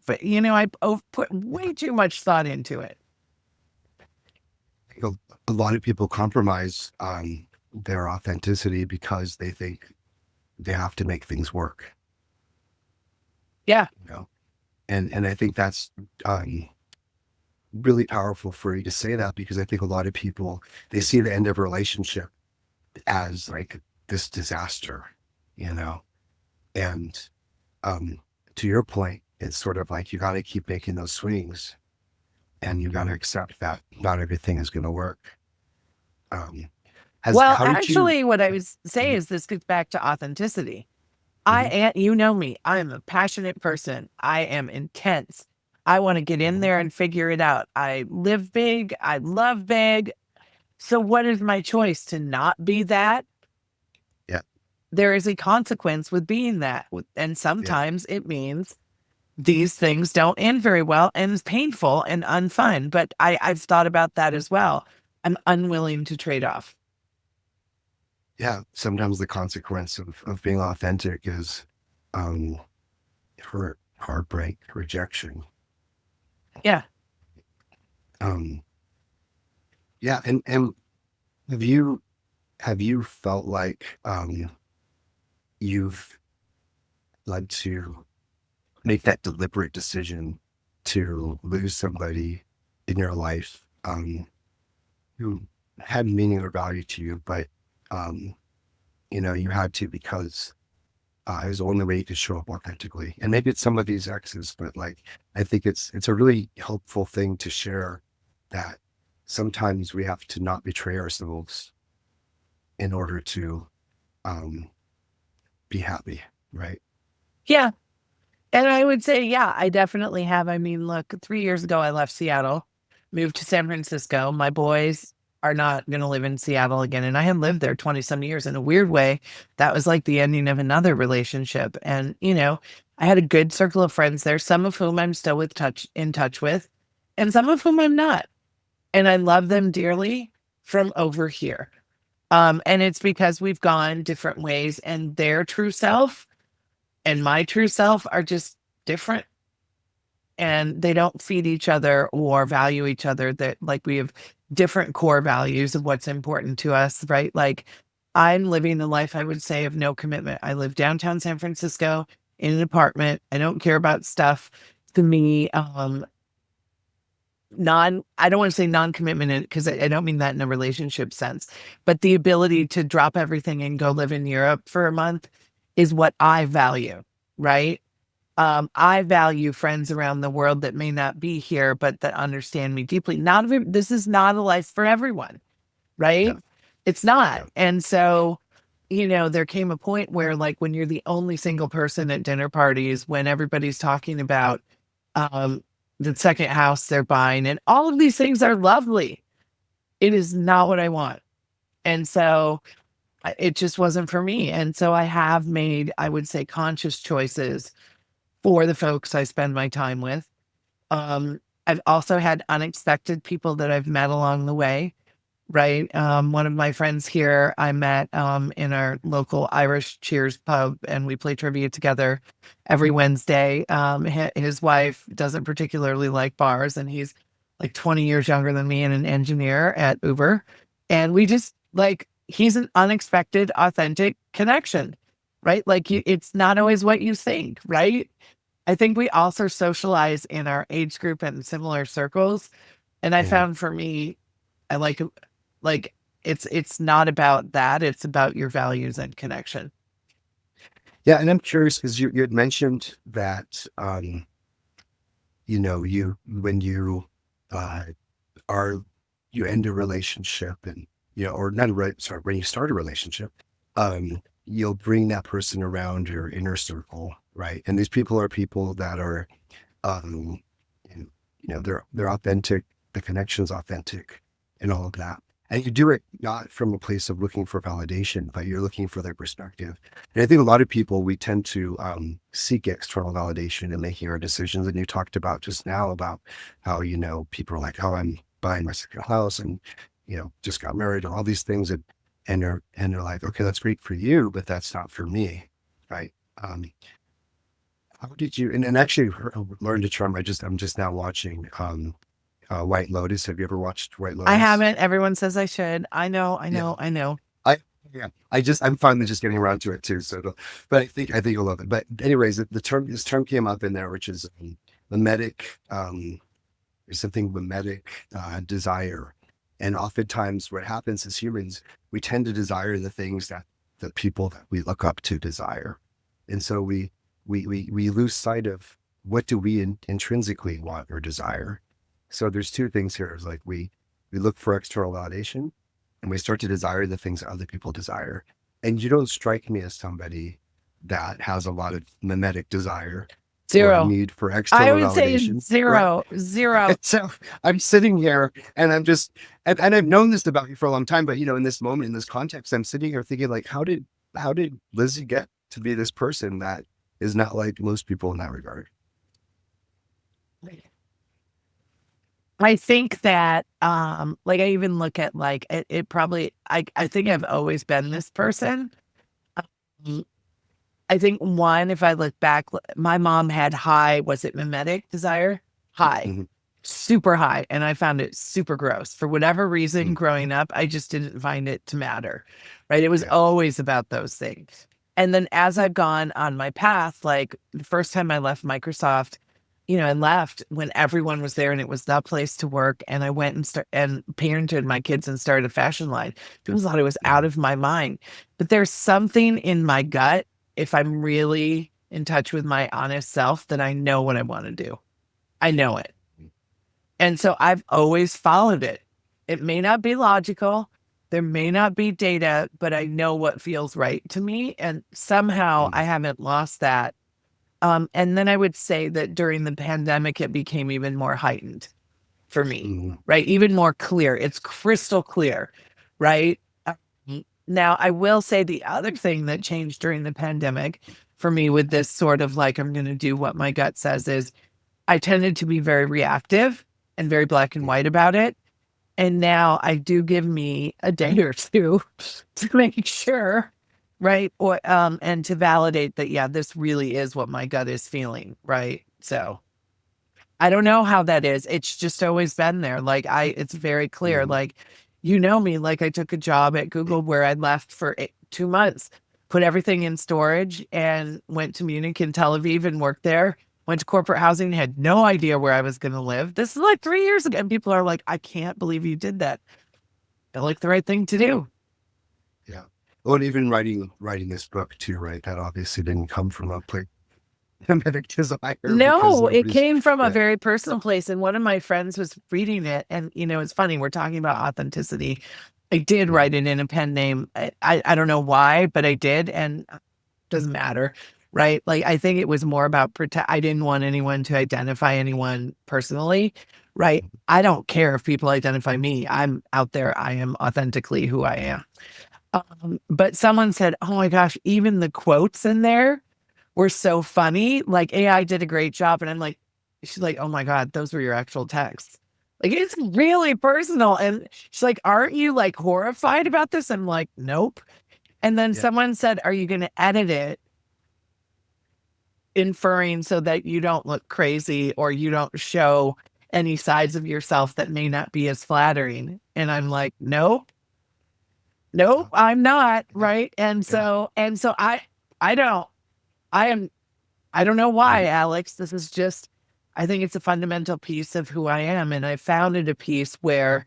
put way too much thought into it. You know, a lot of people compromise on their authenticity because they think they have to make things work, Yeah. you know? And I think that's really powerful for you to say that, because I think a lot of people, they see the end of a relationship as like this disaster, you know? And um, to your point, it's sort of like you got to keep making those swings, and you got to accept that not everything is going to work. Um, Well, how did you? actually, what I would say is this gets back to authenticity. I Mhm, am, you know me, I am a passionate person. I am intense. I want to get in mhm. there and figure it out. I live big. I love big. So what is my choice to not be that? Yeah, There is a consequence with being that. And yeah, sometimes it means these things don't end very well and it's painful and unfun. But I've thought about that as well. I'm unwilling to trade off. yeah. Sometimes the consequence of being authentic is um, hurt, heartbreak, rejection. Yeah. Um, yeah, and have you felt like you've led to make that deliberate decision to lose somebody in your life who had meaning or value to you, but um, you had to because it was the only way you could show up authentically. And maybe it's some of these exes, but like I think it's a really helpful thing to share, that sometimes we have to not betray ourselves in order to um, be happy, right? Yeah. And I would say, yeah, I definitely have. I mean, look, 3 years ago, I left Seattle, moved to San Francisco. My boys are not going to live in Seattle again. And I had lived there 20 some years. In a weird way, that was like the ending of another relationship. And, I had a good circle of friends there, some of whom I'm still in touch with, and some of whom I'm not. And I love them dearly from over here. And it's because we've gone different ways, and their true self and my true self are just different, and they don't feed each other or value each other. That like we have different core values of what's important to us, right? Like I'm living the life I would say of no commitment. I live downtown San Francisco in an apartment. I don't care about stuff. To me, I don't want to say non-commitment because I don't mean that in a relationship sense, but the ability to drop everything and go live in Europe for a month is what I value, right? I value friends around the world that may not be here, but that understand me deeply. This is not a life for everyone, Yeah, right? It's not. yeah, And so, there came a point where like when you're the only single person at dinner parties, when everybody's talking about um the second house they're buying, and all of these things are lovely. It is not what I want. And so it just wasn't for me. And so I have made, I would say, conscious choices for the folks I spend my time with. I've also had unexpected people that I've met along the way, right? One of my friends here I met in our local Irish Cheers pub, and we play trivia together every Wednesday. His wife doesn't particularly like bars, and he's like 20 years younger than me and an engineer at Uber. And we just like, he's an unexpected, authentic connection, right? Like it's not always what you think, right? I think we also socialize in our age group and similar circles. And I found for me, I like it's not about that. It's about your values and connection. Yeah. And I'm curious because you had mentioned that, when you are, you end a relationship and, or not, sorry, when you start a relationship, you'll bring that person around your inner circle, right? And these people are people that are, um, they're authentic, the connection's authentic and all of that. And you do it not from a place of looking for validation, but you're looking for their perspective. And I think a lot of people, we tend to seek external validation in making our decisions. And you talked about just now about how, people are like, oh, I'm buying my second house and, just got married and all these things. And they're like, okay, that's great for you, but that's not for me. Right. How did you, and actually learned a term. I'm just now watching, White Lotus. Have you ever watched White Lotus? I haven't. Everyone says I should. I know. I'm finally just getting around to it too. But I think you'll love it. But anyways, this term came up in there, which is mimetic. There's something mimetic desire, and oftentimes what happens as humans, we tend to desire the things that the people that we look up to desire, and so we lose sight of what do we intrinsically want or desire. So there's two things here. It's like we look for external validation and we start to desire the things that other people desire. And you don't strike me as somebody that has a lot of mimetic desire. Zero. Or need for external I would validation. say zero. Right? Zero. So I'm sitting here and I'm just, and I've known this about you for a long time, but in this moment, in this context, I'm sitting here thinking like, how did Lizzie get to be this person that is not like most people in that regard? I think that, like I even look at like, it probably, I think I've always been this person. I think one, if I look back, my mom had high, was it mimetic desire? High, super high. And I found it super gross for whatever reason growing up. I just didn't find it to matter, right? It was always about those things. And then as I've gone on my path, like the first time I left Microsoft, and left when everyone was there and it was the place to work. And I went and parented my kids and started a fashion line. People thought I was out of my mind. But there's something in my gut, if I'm really in touch with my honest self, that I know what I want to do. I know it. And so I've always followed it. It may not be logical. There may not be data, but I know what feels right to me. And somehow I haven't lost that. And then I would say that during the pandemic, it became even more heightened for me, right? Even more clear. It's crystal clear, right? Now, I will say the other thing that changed during the pandemic for me with this sort of like, I'm going to do what my gut says, is I tended to be very reactive and very black and white about it. And now I do give me a day or two to make sure, right? Or and to validate that, yeah, this really is what my gut is feeling, right? So I don't know how that is. It's just always been there. Like it's very clear. Like, me, like I took a job at Google where I left for 2 months, put everything in storage and went to Munich and Tel Aviv and worked there. Went to corporate housing, had no idea where I was going to live. This is like 3 years ago. And people are like, I can't believe you did that. Felt like the right thing to do. Yeah. Well, and even writing this book too, right? That obviously didn't come from a place mimetic desire. No, it came from a very personal place. And one of my friends was reading it. And, it's funny. We're talking about authenticity. I did write it in a pen name. I don't know why, but I did. And it doesn't matter. right? Like, I think it was more about I didn't want anyone to identify anyone personally, right? I don't care if people identify me. I'm out there. I am authentically who I am. But someone said, oh my gosh, even the quotes in there were so funny. Like, AI did a great job. And I'm like, she's like, oh my God, those were your actual texts. Like, it's really personal. And she's like, aren't you like horrified about this? I'm like, nope. And then someone said, are you going to edit it? Inferring so that you don't look crazy or you don't show any sides of yourself that may not be as flattering. And I'm like, no, I'm not. Right. And so I don't, I don't know why, Alex. This is just, I think it's a fundamental piece of who I am. And I found it a piece where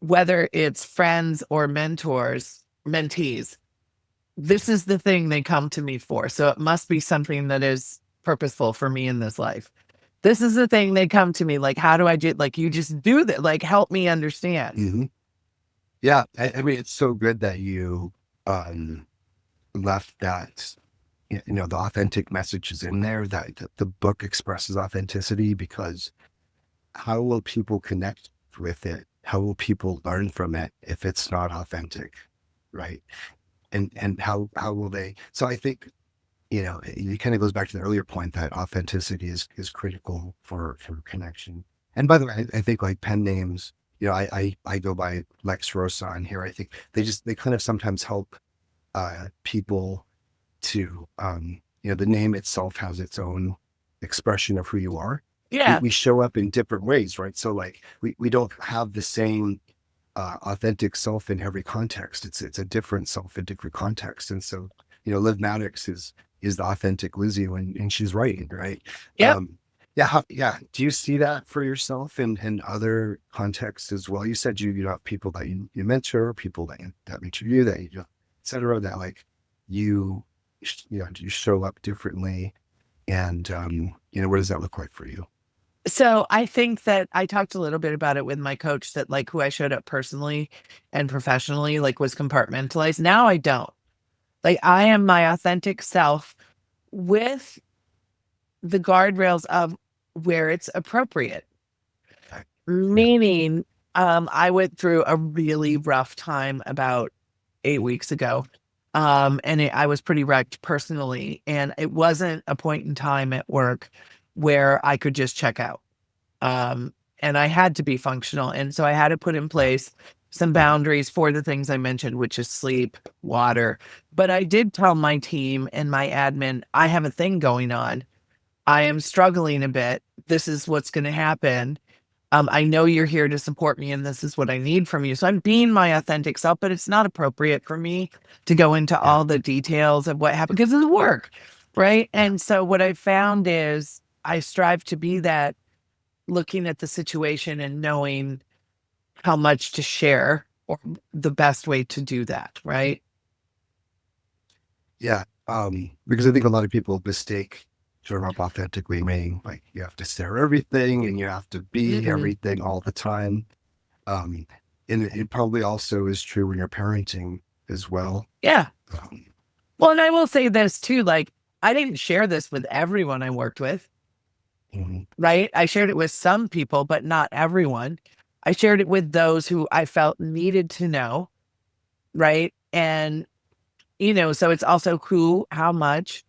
whether it's friends or mentees, this is the thing they come to me for. So it must be something that is purposeful for me in this life. This is the thing they come to me. Like, how do I do, like, you just do that. Like, help me understand. Mm-hmm. Yeah. I mean, it's so good that you left that, the authentic messages in there, that the book expresses authenticity, because how will people connect with it? How will people learn from it if it's not authentic? Right. And how will they? So I think, it kind of goes back to the earlier point that authenticity is critical for connection. And by the way, I think like pen names, I go by Lex Rosa on here. I think they kind of sometimes help people to, the name itself has its own expression of who you are. Yeah. We show up in different ways, right? So like we don't have the same authentic self in every context. It's a different self in different contexts. And so, Liv Maddux is the authentic Lizzie and she's writing, right? Yep. Yeah. Do you see that for yourself in other contexts as well? You said you have people that you mentor, people that mentor you, that et cetera, that like you show up differently. And, what does that look like for you? So I think that I talked a little bit about it with my coach, that like who I showed up personally and professionally, like, was compartmentalized. Now I don't. Like, I am my authentic self with the guardrails of where it's appropriate. Meaning, I went through a really rough time about 8 weeks ago. I was pretty wrecked personally, and it wasn't a point in time at work where I could just check out. And I had to be functional. And so I had to put in place some boundaries for the things I mentioned, which is sleep, water. But I did tell my team and my admin, I have a thing going on. I am struggling a bit. This is what's going to happen. I know you're here to support me, and this is what I need from you. So I'm being my authentic self, but it's not appropriate for me to go into all the details of what happened because it's work, right? And so what I found is I strive to be that, looking at the situation and knowing how much to share or the best way to do that, right? Yeah. Because I think a lot of people mistake showing up authentically, meaning like you have to share everything and you have to be everything all the time. And it probably also is true when you're parenting as well. Yeah. Well, and I will say this too, like, I didn't share this with everyone I worked with. Right? I shared it with some people, but not everyone. I shared it with those who I felt needed to know. Right. And, so it's also who, how much,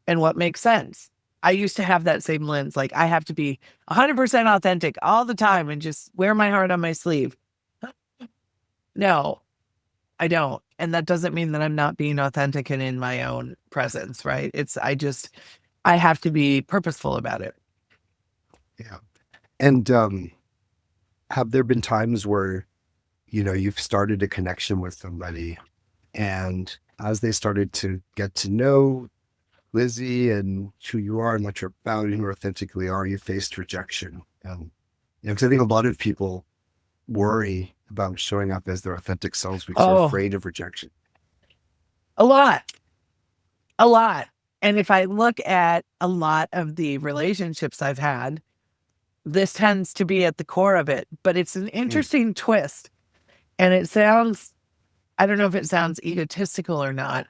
and what makes sense. I used to have that same lens. Like, I have to be 100% authentic all the time and just wear my heart on my sleeve. No, I don't. And that doesn't mean that I'm not being authentic and in my own presence. Right. I have to be purposeful about it. Yeah. And have there been times where, you've started a connection with somebody, and as they started to get to know Lizzie and who you are and what you're about and who authentically are, you faced rejection? Because I think a lot of people worry about showing up as their authentic selves because they're afraid of rejection. A lot. And if I look at a lot of the relationships I've had, this tends to be at the core of it, but it's an interesting twist. And I don't know if it sounds egotistical or not,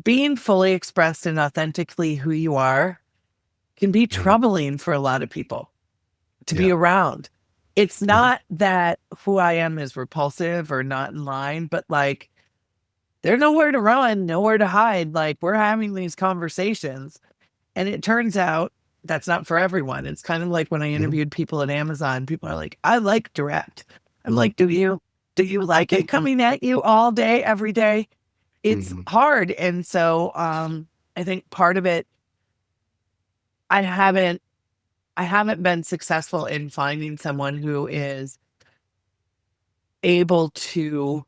being fully expressed and authentically who you are can be troubling for a lot of people to be around. It's not that who I am is repulsive or not in line, but like there's nowhere to run, nowhere to hide. Like we're having these conversations. And it turns out that's not for everyone. It's kind of like when I interviewed people at Amazon, people are like, I like direct. I'm like, do you? Do you like it coming at you all day, every day? It's hard. And so I think part of it, I haven't been successful in finding someone who is able to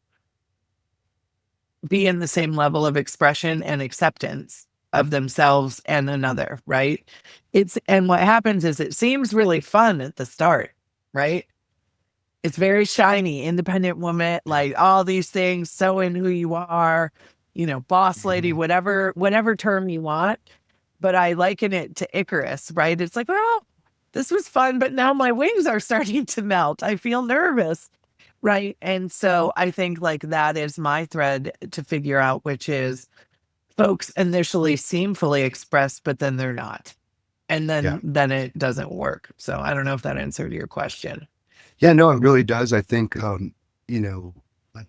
be in the same level of expression and acceptance of themselves and another, right? And what happens is it seems really fun at the start, right? It's very shiny, independent woman, like all these things, so in who you are, boss lady, whatever term you want. But I liken it to Icarus, right? It's like, well, this was fun, but now my wings are starting to melt. I feel nervous, right? And so I think like that is my thread to figure out, which is folks initially seem fully expressed, but then they're not. And then it doesn't work. So I don't know if that answered your question. Yeah, no, it really does. I think, like, a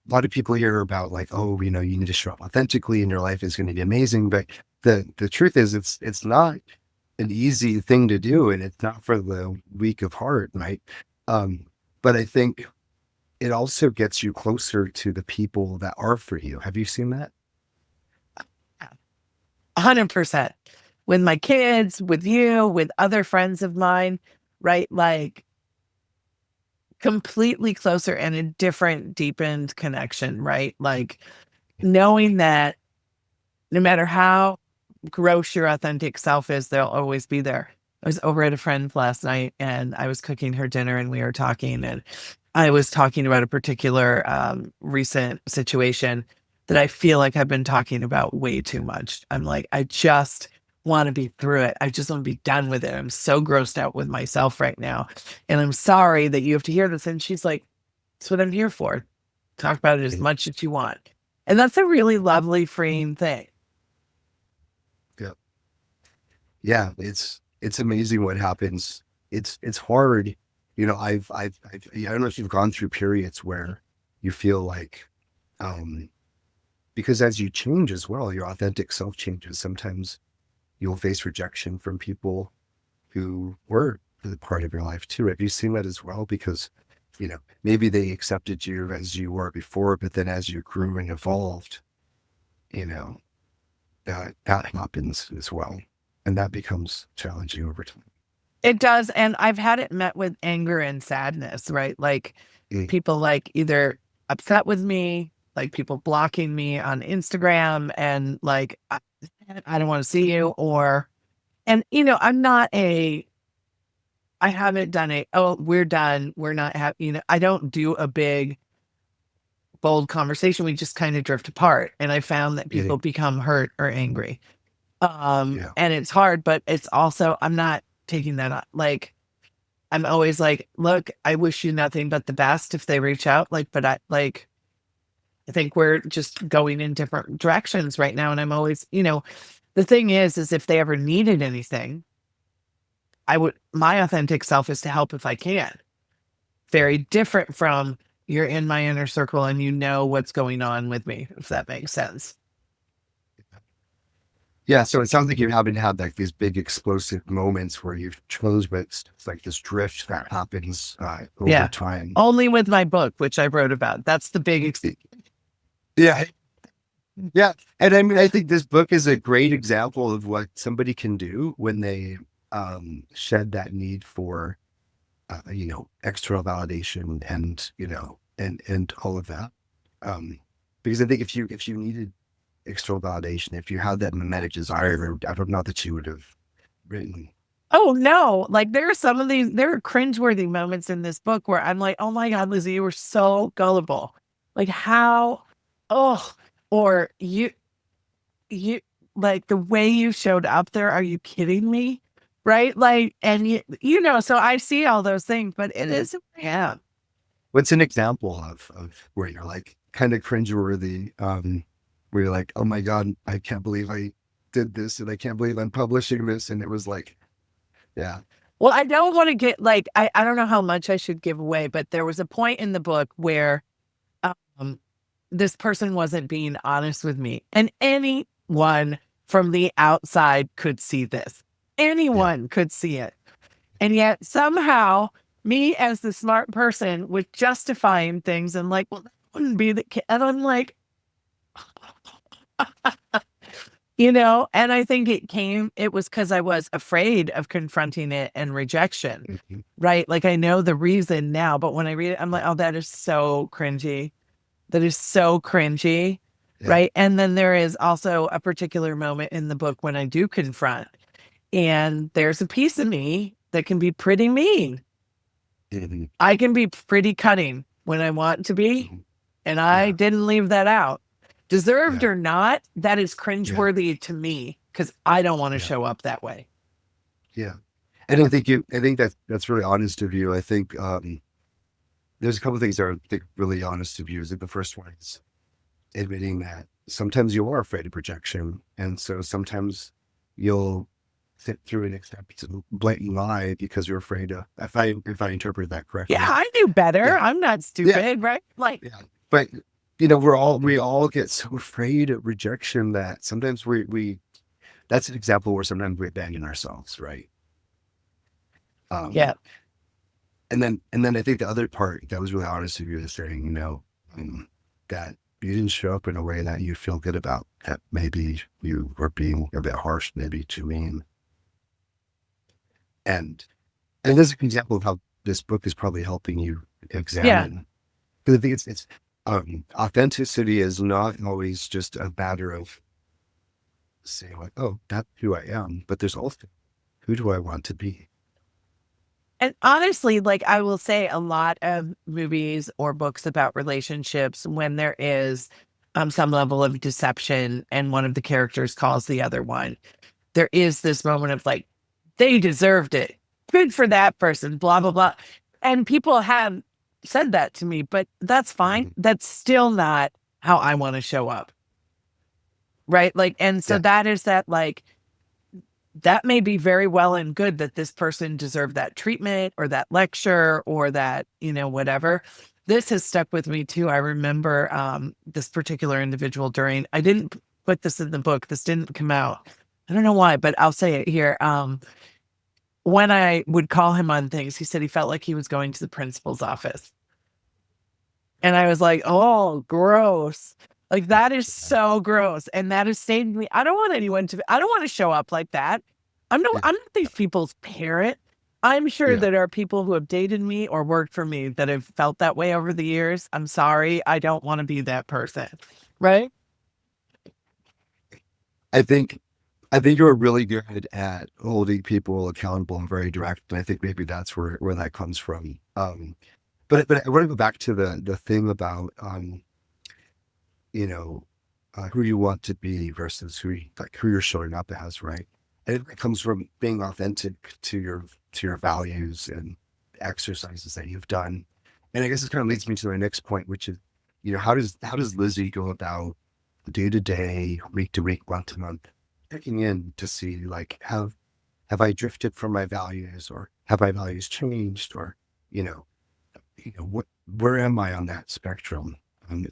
lot of people hear about like, oh, you need to show up authentically and your life is going to be amazing. But the truth is it's not an easy thing to do, and it's not for the weak of heart, right? But I think it also gets you closer to the people that are for you. Have you seen that? 100%. With my kids, with you, with other friends of mine, right? Like completely closer and a different deepened connection, right? Like knowing that no matter how gross your authentic self is, they'll always be there. I was over at a friend's last night and I was cooking her dinner and we were talking, and I was talking about a particular recent situation that I feel like I've been talking about way too much. I'm like, I just want to be through it. I just want to be done with it. I'm so grossed out with myself right now. And I'm sorry that you have to hear this. And she's like, that's what I'm here for. Talk about it as much as you want. And that's a really lovely, freeing thing. Yeah. Yeah. It's amazing what happens. It's hard. I don't know if you've gone through periods where you feel like, because as you change as well, your authentic self changes. Sometimes you'll face rejection from people who were the part of your life too. Have you seen that as well? Because, maybe they accepted you as you were before, but then as you grew and evolved, that happens as well. And that becomes challenging over time. It does. And I've had it met with anger and sadness, right? Like people like either upset with me, like people blocking me on Instagram and like, I don't want to see you, and I haven't done oh, we're done, we're not happy. I don't do a big, bold conversation. We just kind of drift apart. And I found that people become hurt or angry. And it's hard, but it's also, I'm not taking that on. Like, I'm always like, look, I wish you nothing but the best if they reach out. But I think we're just going in different directions right now. And I'm always, the thing is if they ever needed anything, my authentic self is to help if I can. Very different from you're in my inner circle and you know what's going on with me, if that makes sense. Yeah. So it sounds like you haven't had like these big explosive moments where you've chose, but it's like this drift that happens over time. Only with my book, which I wrote about. That's the big Yeah. Yeah. And I mean, I think this book is a great example of what somebody can do when they shed that need for, external validation and, and all of that. Because I think if you needed external validation, if you had that mimetic desire, I don't know that you would have written. Oh no. Like there are cringeworthy moments in this book where I'm like, oh my God, Lizzie, you were so gullible. Like how, or you like the way you showed up there. Are you kidding me? Right. Like, and so I see all those things, but it is who I am. What's an example of where you're like kind of cringeworthy? where you're like, oh my God, I can't believe I did this and I can't believe I'm publishing this. And it was like, yeah. Well, I don't want to get like, I don't know how much I should give away, but there was a point in the book where um, this person wasn't being honest with me. And anyone from the outside could see this. Anyone could see it. And yet somehow me as the smart person was justifying things and like, well, that wouldn't be the case. And I'm like, and I think it was because I was afraid of confronting it and rejection, Mm-hmm. right? Like I know the reason now, but when I read it, I'm like, oh, that is so cringy. That is so cringy, Yeah. right? And then there is also a particular moment in the book when I do confront, and there's a piece of me that can be pretty mean. Mm-hmm. I can be pretty cutting when I want to be, Mm-hmm. and I didn't leave that out. Deserved or not, that is cringeworthy to me because I don't want to show up that way. Yeah. And I think that's really honest of you. I think there's a couple of things that are, I think, really honest of you. Is like the first one is admitting that sometimes you are afraid of rejection. And so sometimes you'll sit through and accept a blatant lie because you're afraid of, if I interpret that correctly. Yeah, I knew better. Yeah. I'm not stupid, right? Like, But we all get so afraid of rejection that sometimes we that's an example where sometimes we abandon ourselves, right? yeah. And then I think the other part that was really honest of you is saying, that you didn't show up in a way that you feel good about, that maybe you were being a bit harsh, maybe too mean. And this is an example of how this book is probably helping you examine. Because I think it's authenticity is not always just a matter of saying like, oh, that's who I am, but there's also, who do I want to be? And honestly, like I will say a lot of movies or books about relationships, when there is some level of deception and one of the characters calls the other one, there is this moment of like, they deserved it. Good for that person, blah, blah, blah. And people have said that to me, but that's fine. That's still not how I want to show up. Right. Like, and so that is that, like, that may be very well and good that this person deserved that treatment or that lecture or that, whatever. This has stuck with me too. I remember this particular individual I didn't put this in the book. This didn't come out. I don't know why, but I'll say it here. When I would call him on things, he said he felt like he was going to the principal's office. And I was like, oh, gross. Like, that is so gross. And that has stayed with me. I don't want to show up like that. I'm not these people's parent. I'm sure that there are people who have dated me or worked for me that have felt that way over the years. I'm sorry. I don't want to be that person. Right? I think you're really good at holding people accountable and very direct. And I think maybe that's where that comes from. But I want to go back to the thing about, who you want to be versus who you're showing up as, right? And it comes from being authentic to your values and exercises that you've done. And I guess this kind of leads me to my next point, which is, how does Lizzie go about day to day, week to week, month to month, checking in to see like, have I drifted from my values, or have my values changed, or where am I on that spectrum?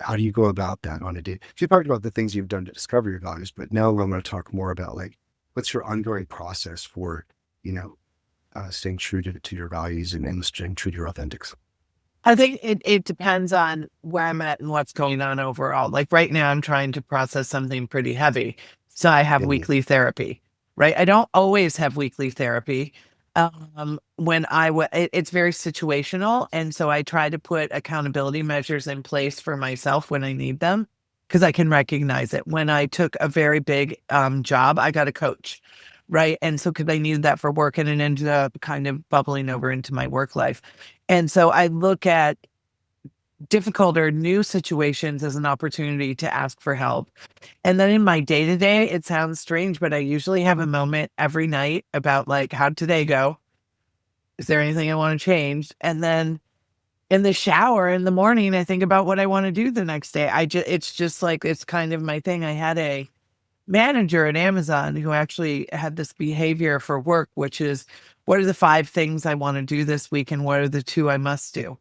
How do you go about that on a day? You talked about the things you've done to discover your values, but now I'm going to talk more about like, what's your ongoing process for, staying true to your values and staying true to your authentic self? I think it depends on where I'm at and what's going on overall. Like right now, I'm trying to process something pretty heavy. So I have weekly therapy, right? I don't always have weekly therapy. It's very situational. And so I try to put accountability measures in place for myself when I need them, because I can recognize it. When I took a very big job, I got a coach, right? And so, because I needed that for work, and it ended up kind of bubbling over into my work life. And so I look at difficult or new situations as an opportunity to ask for help. And then in my day-to-day, it sounds strange, but I usually have a moment every night about like, how'd today go? Is there anything I want to change? And then in the shower in the morning, I think about what I want to do the next day. It's just like, it's kind of my thing. I had a manager at Amazon who actually had this behavior for work, which is, what are the 5 things I want to do this week and what are the 2 I must do?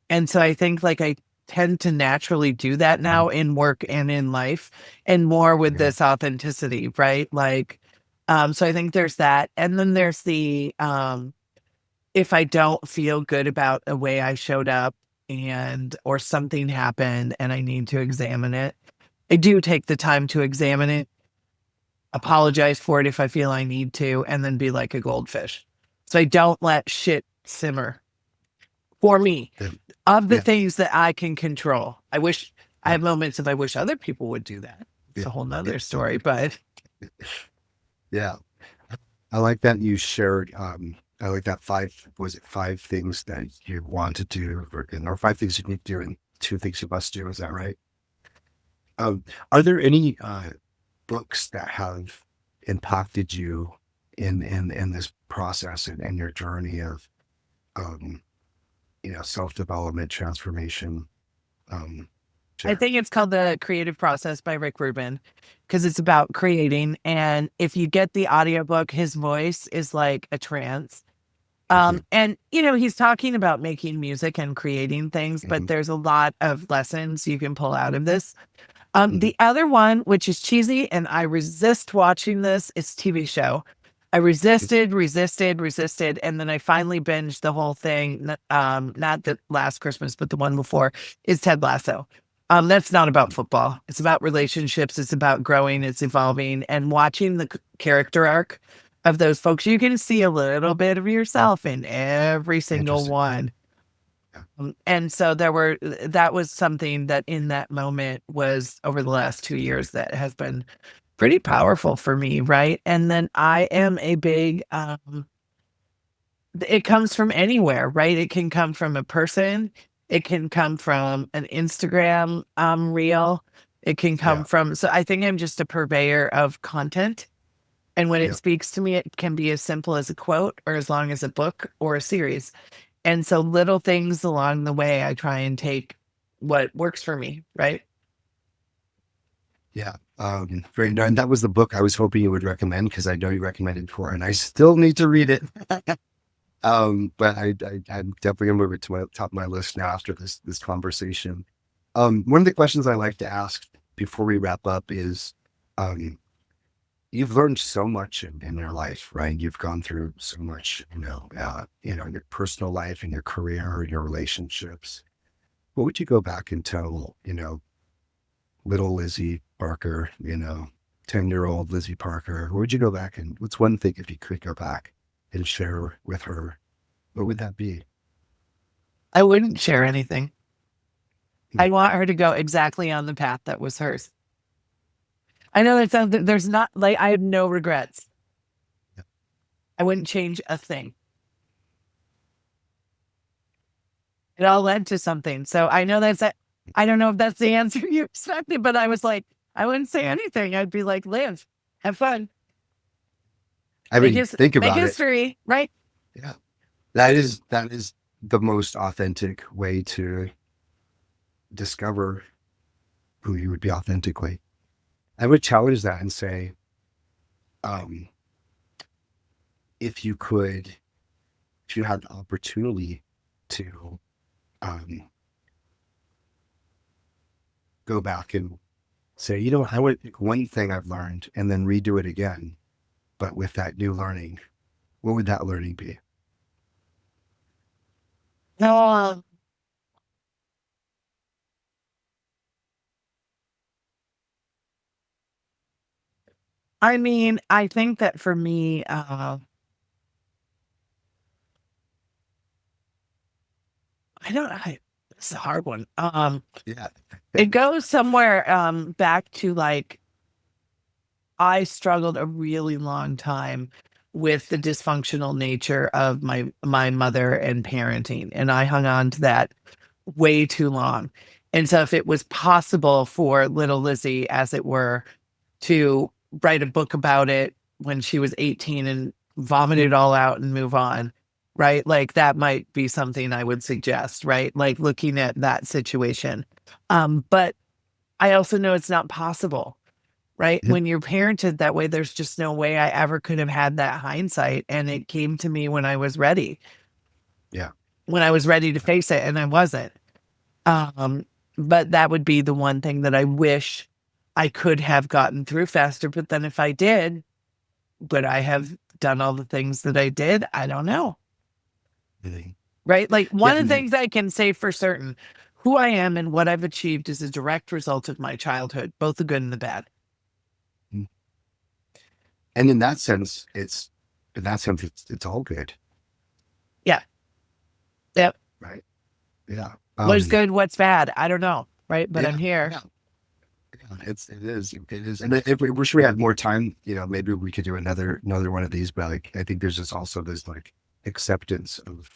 And so I think like I tend to naturally do that now in work and in life, and more with this authenticity, right? Like, so I think there's that. And then there's the, if I don't feel good about the way I showed up or something happened and I need to examine it, I do take the time to examine it, apologize for it if I feel I need to, and then be like a goldfish. So I don't let shit simmer for me. Yeah. Of the things that I can control. I have moments of I wish other people would do that. It's a whole nother story, but yeah. I like that you shared, I like that 5 things that you want to do, or 5 things you need to do and 2 things you must do. Is that right? Are there any books that have impacted you in this process and your journey of self-development, transformation? I think it's called The Creative Process by Rick Rubin, because it's about creating. And if you get the audiobook, his voice is like a trance. And he's talking about making music and creating things, but there's a lot of lessons you can pull out of this. The other one, which is cheesy, and I resist watching this, is TV show. I resisted, and then I finally binged the whole thing. Not the last Christmas, but the one before, is Ted Lasso. That's not about football. It's about relationships. It's about growing. It's evolving, and watching the character arc of those folks. You can see a little bit of yourself in every single one. And so that was something that in that moment was over the last 2 years that has been pretty powerful for me. Right. And then I am a big, it comes from anywhere, right? It can come from a person. It can come from an Instagram, reel. It can come from, so I think I'm just a purveyor of content. And when it speaks to me, it can be as simple as a quote or as long as a book or a series. And so little things along the way, I try and take what works for me, right? Yeah. Very nice. And that was the book I was hoping you would recommend, because I know you recommended it before, and I still need to read it. But I'm definitely gonna move it to my top of my list now after this conversation. One of the questions I like to ask before we wrap up is, you've learned so much in your life, right? You've gone through so much, in your personal life, in your career, your relationships. What would you go back and tell, little Lizzie Parker, 10-year-old Lizzie Parker? Where would you go back, and what's one thing, if you could go back and share with her, what would that be? I wouldn't share anything. I want her to go exactly on the path that was hers. I know that there's not, like, I have no regrets. I wouldn't change a thing. It all led to something. So I know I don't know if that's the answer you expected, but I was like, I wouldn't say anything. I'd be like, live, have fun. I mean, think about it. Make history, right? Yeah. That is the most authentic way to discover who you would be authentically. I would challenge that and say, if you had the opportunity to go back and say, I would pick one thing I've learned and then redo it again, but with that new learning, what would that learning be? No. I mean, I think that for me, it's a hard one. Yeah. It goes somewhere back to, like, I struggled a really long time with the dysfunctional nature of my mother and parenting, and I hung on to that way too long. And so if it was possible for little Lizzie, as it were, to write a book about it when she was 18 and vomit it all out and move on, right? Like that might be something I would suggest, right? Like looking at that situation. But I also know it's not possible, right? Yep. When you're parented that way, there's just no way I ever could have had that hindsight. And it came to me when I was ready, Yeah. when I was ready to face it, and I wasn't. Um, but that would be the one thing that I wish I could have gotten through faster. But then if I did, would I have done all the things that I did? I don't know. Really. Right? Like Yeah. one of the things I can say for certain, who I am and what I've achieved is a direct result of my childhood, both the good and the bad. And in that sense, it's all good. Yeah. Yep. Right. Yeah. What's good, what's bad? I don't know. Right. But Yeah, I'm here. yeah. It is. And if we wish we had more time, maybe we could do another one of these, but like, I think there's just also this like acceptance of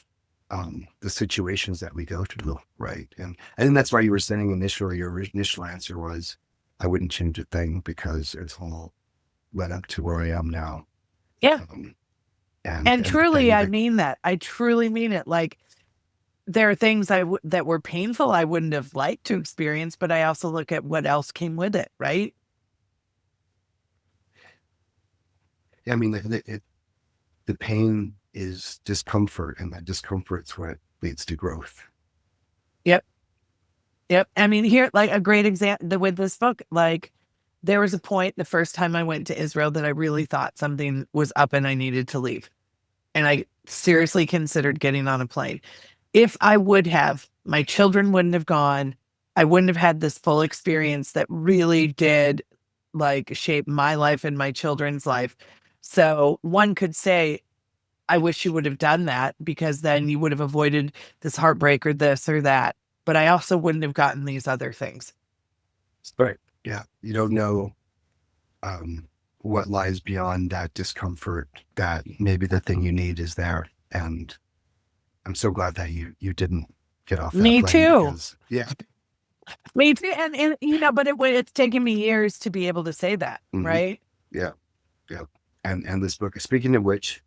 the situations that we go through. Right. And I think that's why you were saying initially, your initial answer was, I wouldn't change a thing because it's all led up to where I am now. Yeah. And truly, I mean that. I truly mean it. Like, there are things that were painful I wouldn't have liked to experience, but I also look at what else came with it, right? Yeah, I mean, the pain is discomfort, and that discomfort's what leads to growth. Yep. I mean, here, like a great example with this book, like there was a point the first time I went to Israel that I really thought something was up and I needed to leave. And I seriously considered getting on a plane. If I would have, my children wouldn't have gone. I wouldn't have had this full experience that really did like shape my life and my children's life. So one could say, I wish you would have done that because then you would have avoided this heartbreak or this or that. But I also wouldn't have gotten these other things. Right. Yeah. You don't know what lies beyond that discomfort, that maybe the thing you need is there. And I'm so glad that you didn't get off that Me plane too. because, yeah. Me too. And but it's taken me years to be able to say that, right? Yeah. Yeah. And this book, speaking of which,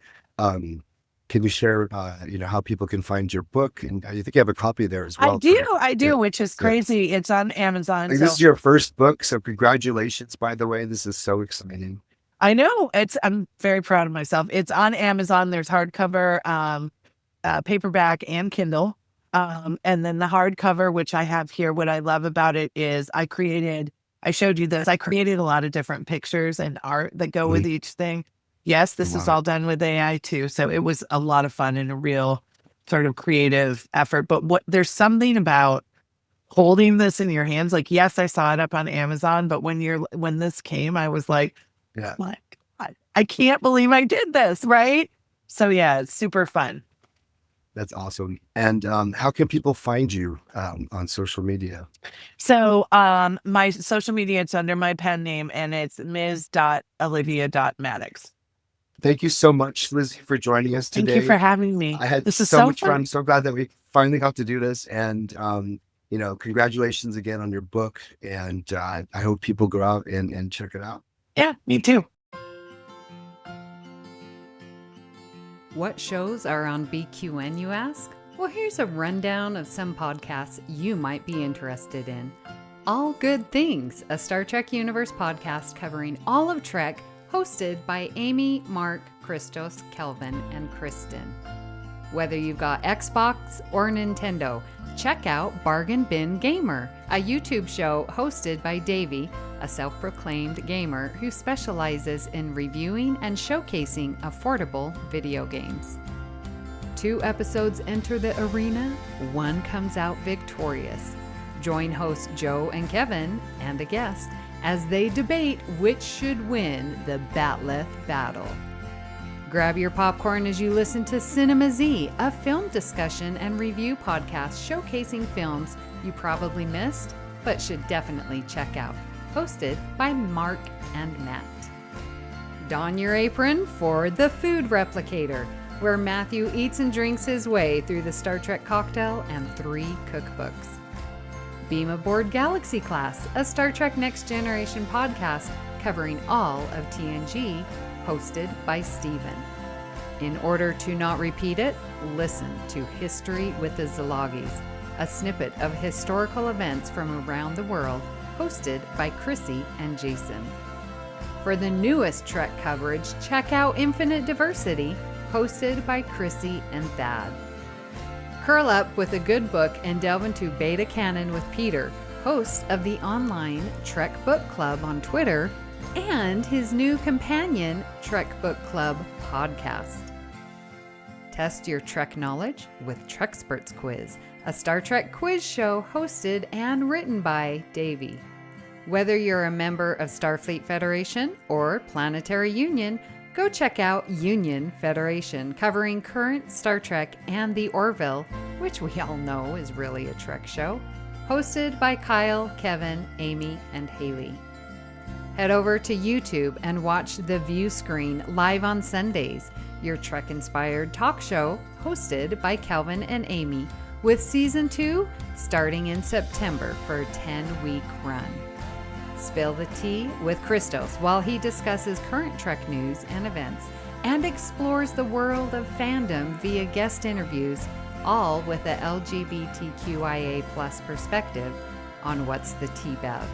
can you share, how people can find your book? And I think you have a copy there as well. I do, which is crazy. It's on Amazon. Like, this is your first book, so congratulations, by the way. This is so exciting. I know. I'm very proud of myself. It's on Amazon. There's hardcover, paperback, and Kindle. And then the hardcover, which I have here, what I love about it is I showed you this. I created a lot of different pictures and art that go with each thing. Yes, this is all done with AI too. So it was a lot of fun and a real sort of creative effort. But there's something about holding this in your hands. Like, yes, I saw it up on Amazon, but when this came, I was like, Yeah. my God, I can't believe I did this. Right. So yeah, it's super fun. That's awesome. And how can people find you on social media? So my social media, it's under my pen name, and it's ms.olivia.maddux. Thank you so much, Lizzie, for joining us today. Thank you for having me. I had this is so much fun. fun. I'm so glad that we finally got to do this. And, congratulations again on your book. And I hope people go out and check it out. Yeah, me too. What shows are on BQN, you ask? Well, here's a rundown of some podcasts you might be interested in. All Good Things, a Star Trek Universe podcast covering all of Trek, hosted by Amy, Mark, Christos, Kelvin, and Kristen. Whether you've got Xbox or Nintendo, check out Bargain Bin Gamer, a YouTube show hosted by Davey, a self-proclaimed gamer who specializes in reviewing and showcasing affordable video games. 2 episodes enter the arena, 1 comes out victorious. Join hosts Joe and Kevin and a guest as they debate which should win the Batleth battle. Grab your popcorn as you listen to Cinema Z, a film discussion and review podcast showcasing films you probably missed but should definitely check out. Hosted by Mark and Matt. Don your apron for The Food Replicator, where Matthew eats and drinks his way through the Star Trek cocktail and 3 cookbooks. Beam Aboard Galaxy Class, a Star Trek Next Generation podcast covering all of TNG, hosted by Steven. In order to not repeat it, listen to History with the Zalogis, a snippet of historical events from around the world, hosted by Chrissy and Jason. For the newest Trek coverage, check out Infinite Diversity, hosted by Chrissy and Thad. Curl up with a good book and delve into Beta Canon with Peter, host of the online Trek Book Club on Twitter, and his new companion, Trek Book Club podcast. Test your Trek knowledge with Treksperts Quiz, a Star Trek quiz show hosted and written by Davey. Whether you're a member of Starfleet Federation or Planetary Union, go check out Union Federation, covering current Star Trek and the Orville, which we all know is really a Trek show, hosted by Kyle, Kevin, Amy, and Haley. Head over to YouTube and watch The View Screen live on Sundays, your Trek-inspired talk show hosted by Kelvin and Amy, with Season 2 starting in September for a 10-week run. Spill the tea with Christos while he discusses current Trek news and events and explores the world of fandom via guest interviews, all with a LGBTQIA+ perspective on What's the Tea, Bev.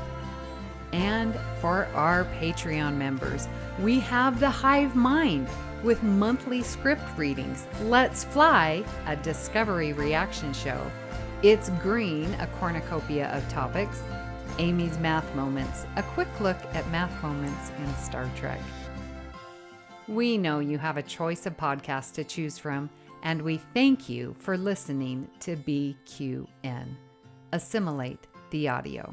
And for our Patreon members, we have The Hive Mind with monthly script readings, Let's Fly, a Discovery reaction show, It's Green, a cornucopia of topics, Amy's Math Moments, a quick look at math moments in Star Trek. We know you have a choice of podcasts to choose from, and we thank you for listening to BQN. Assimilate the audio.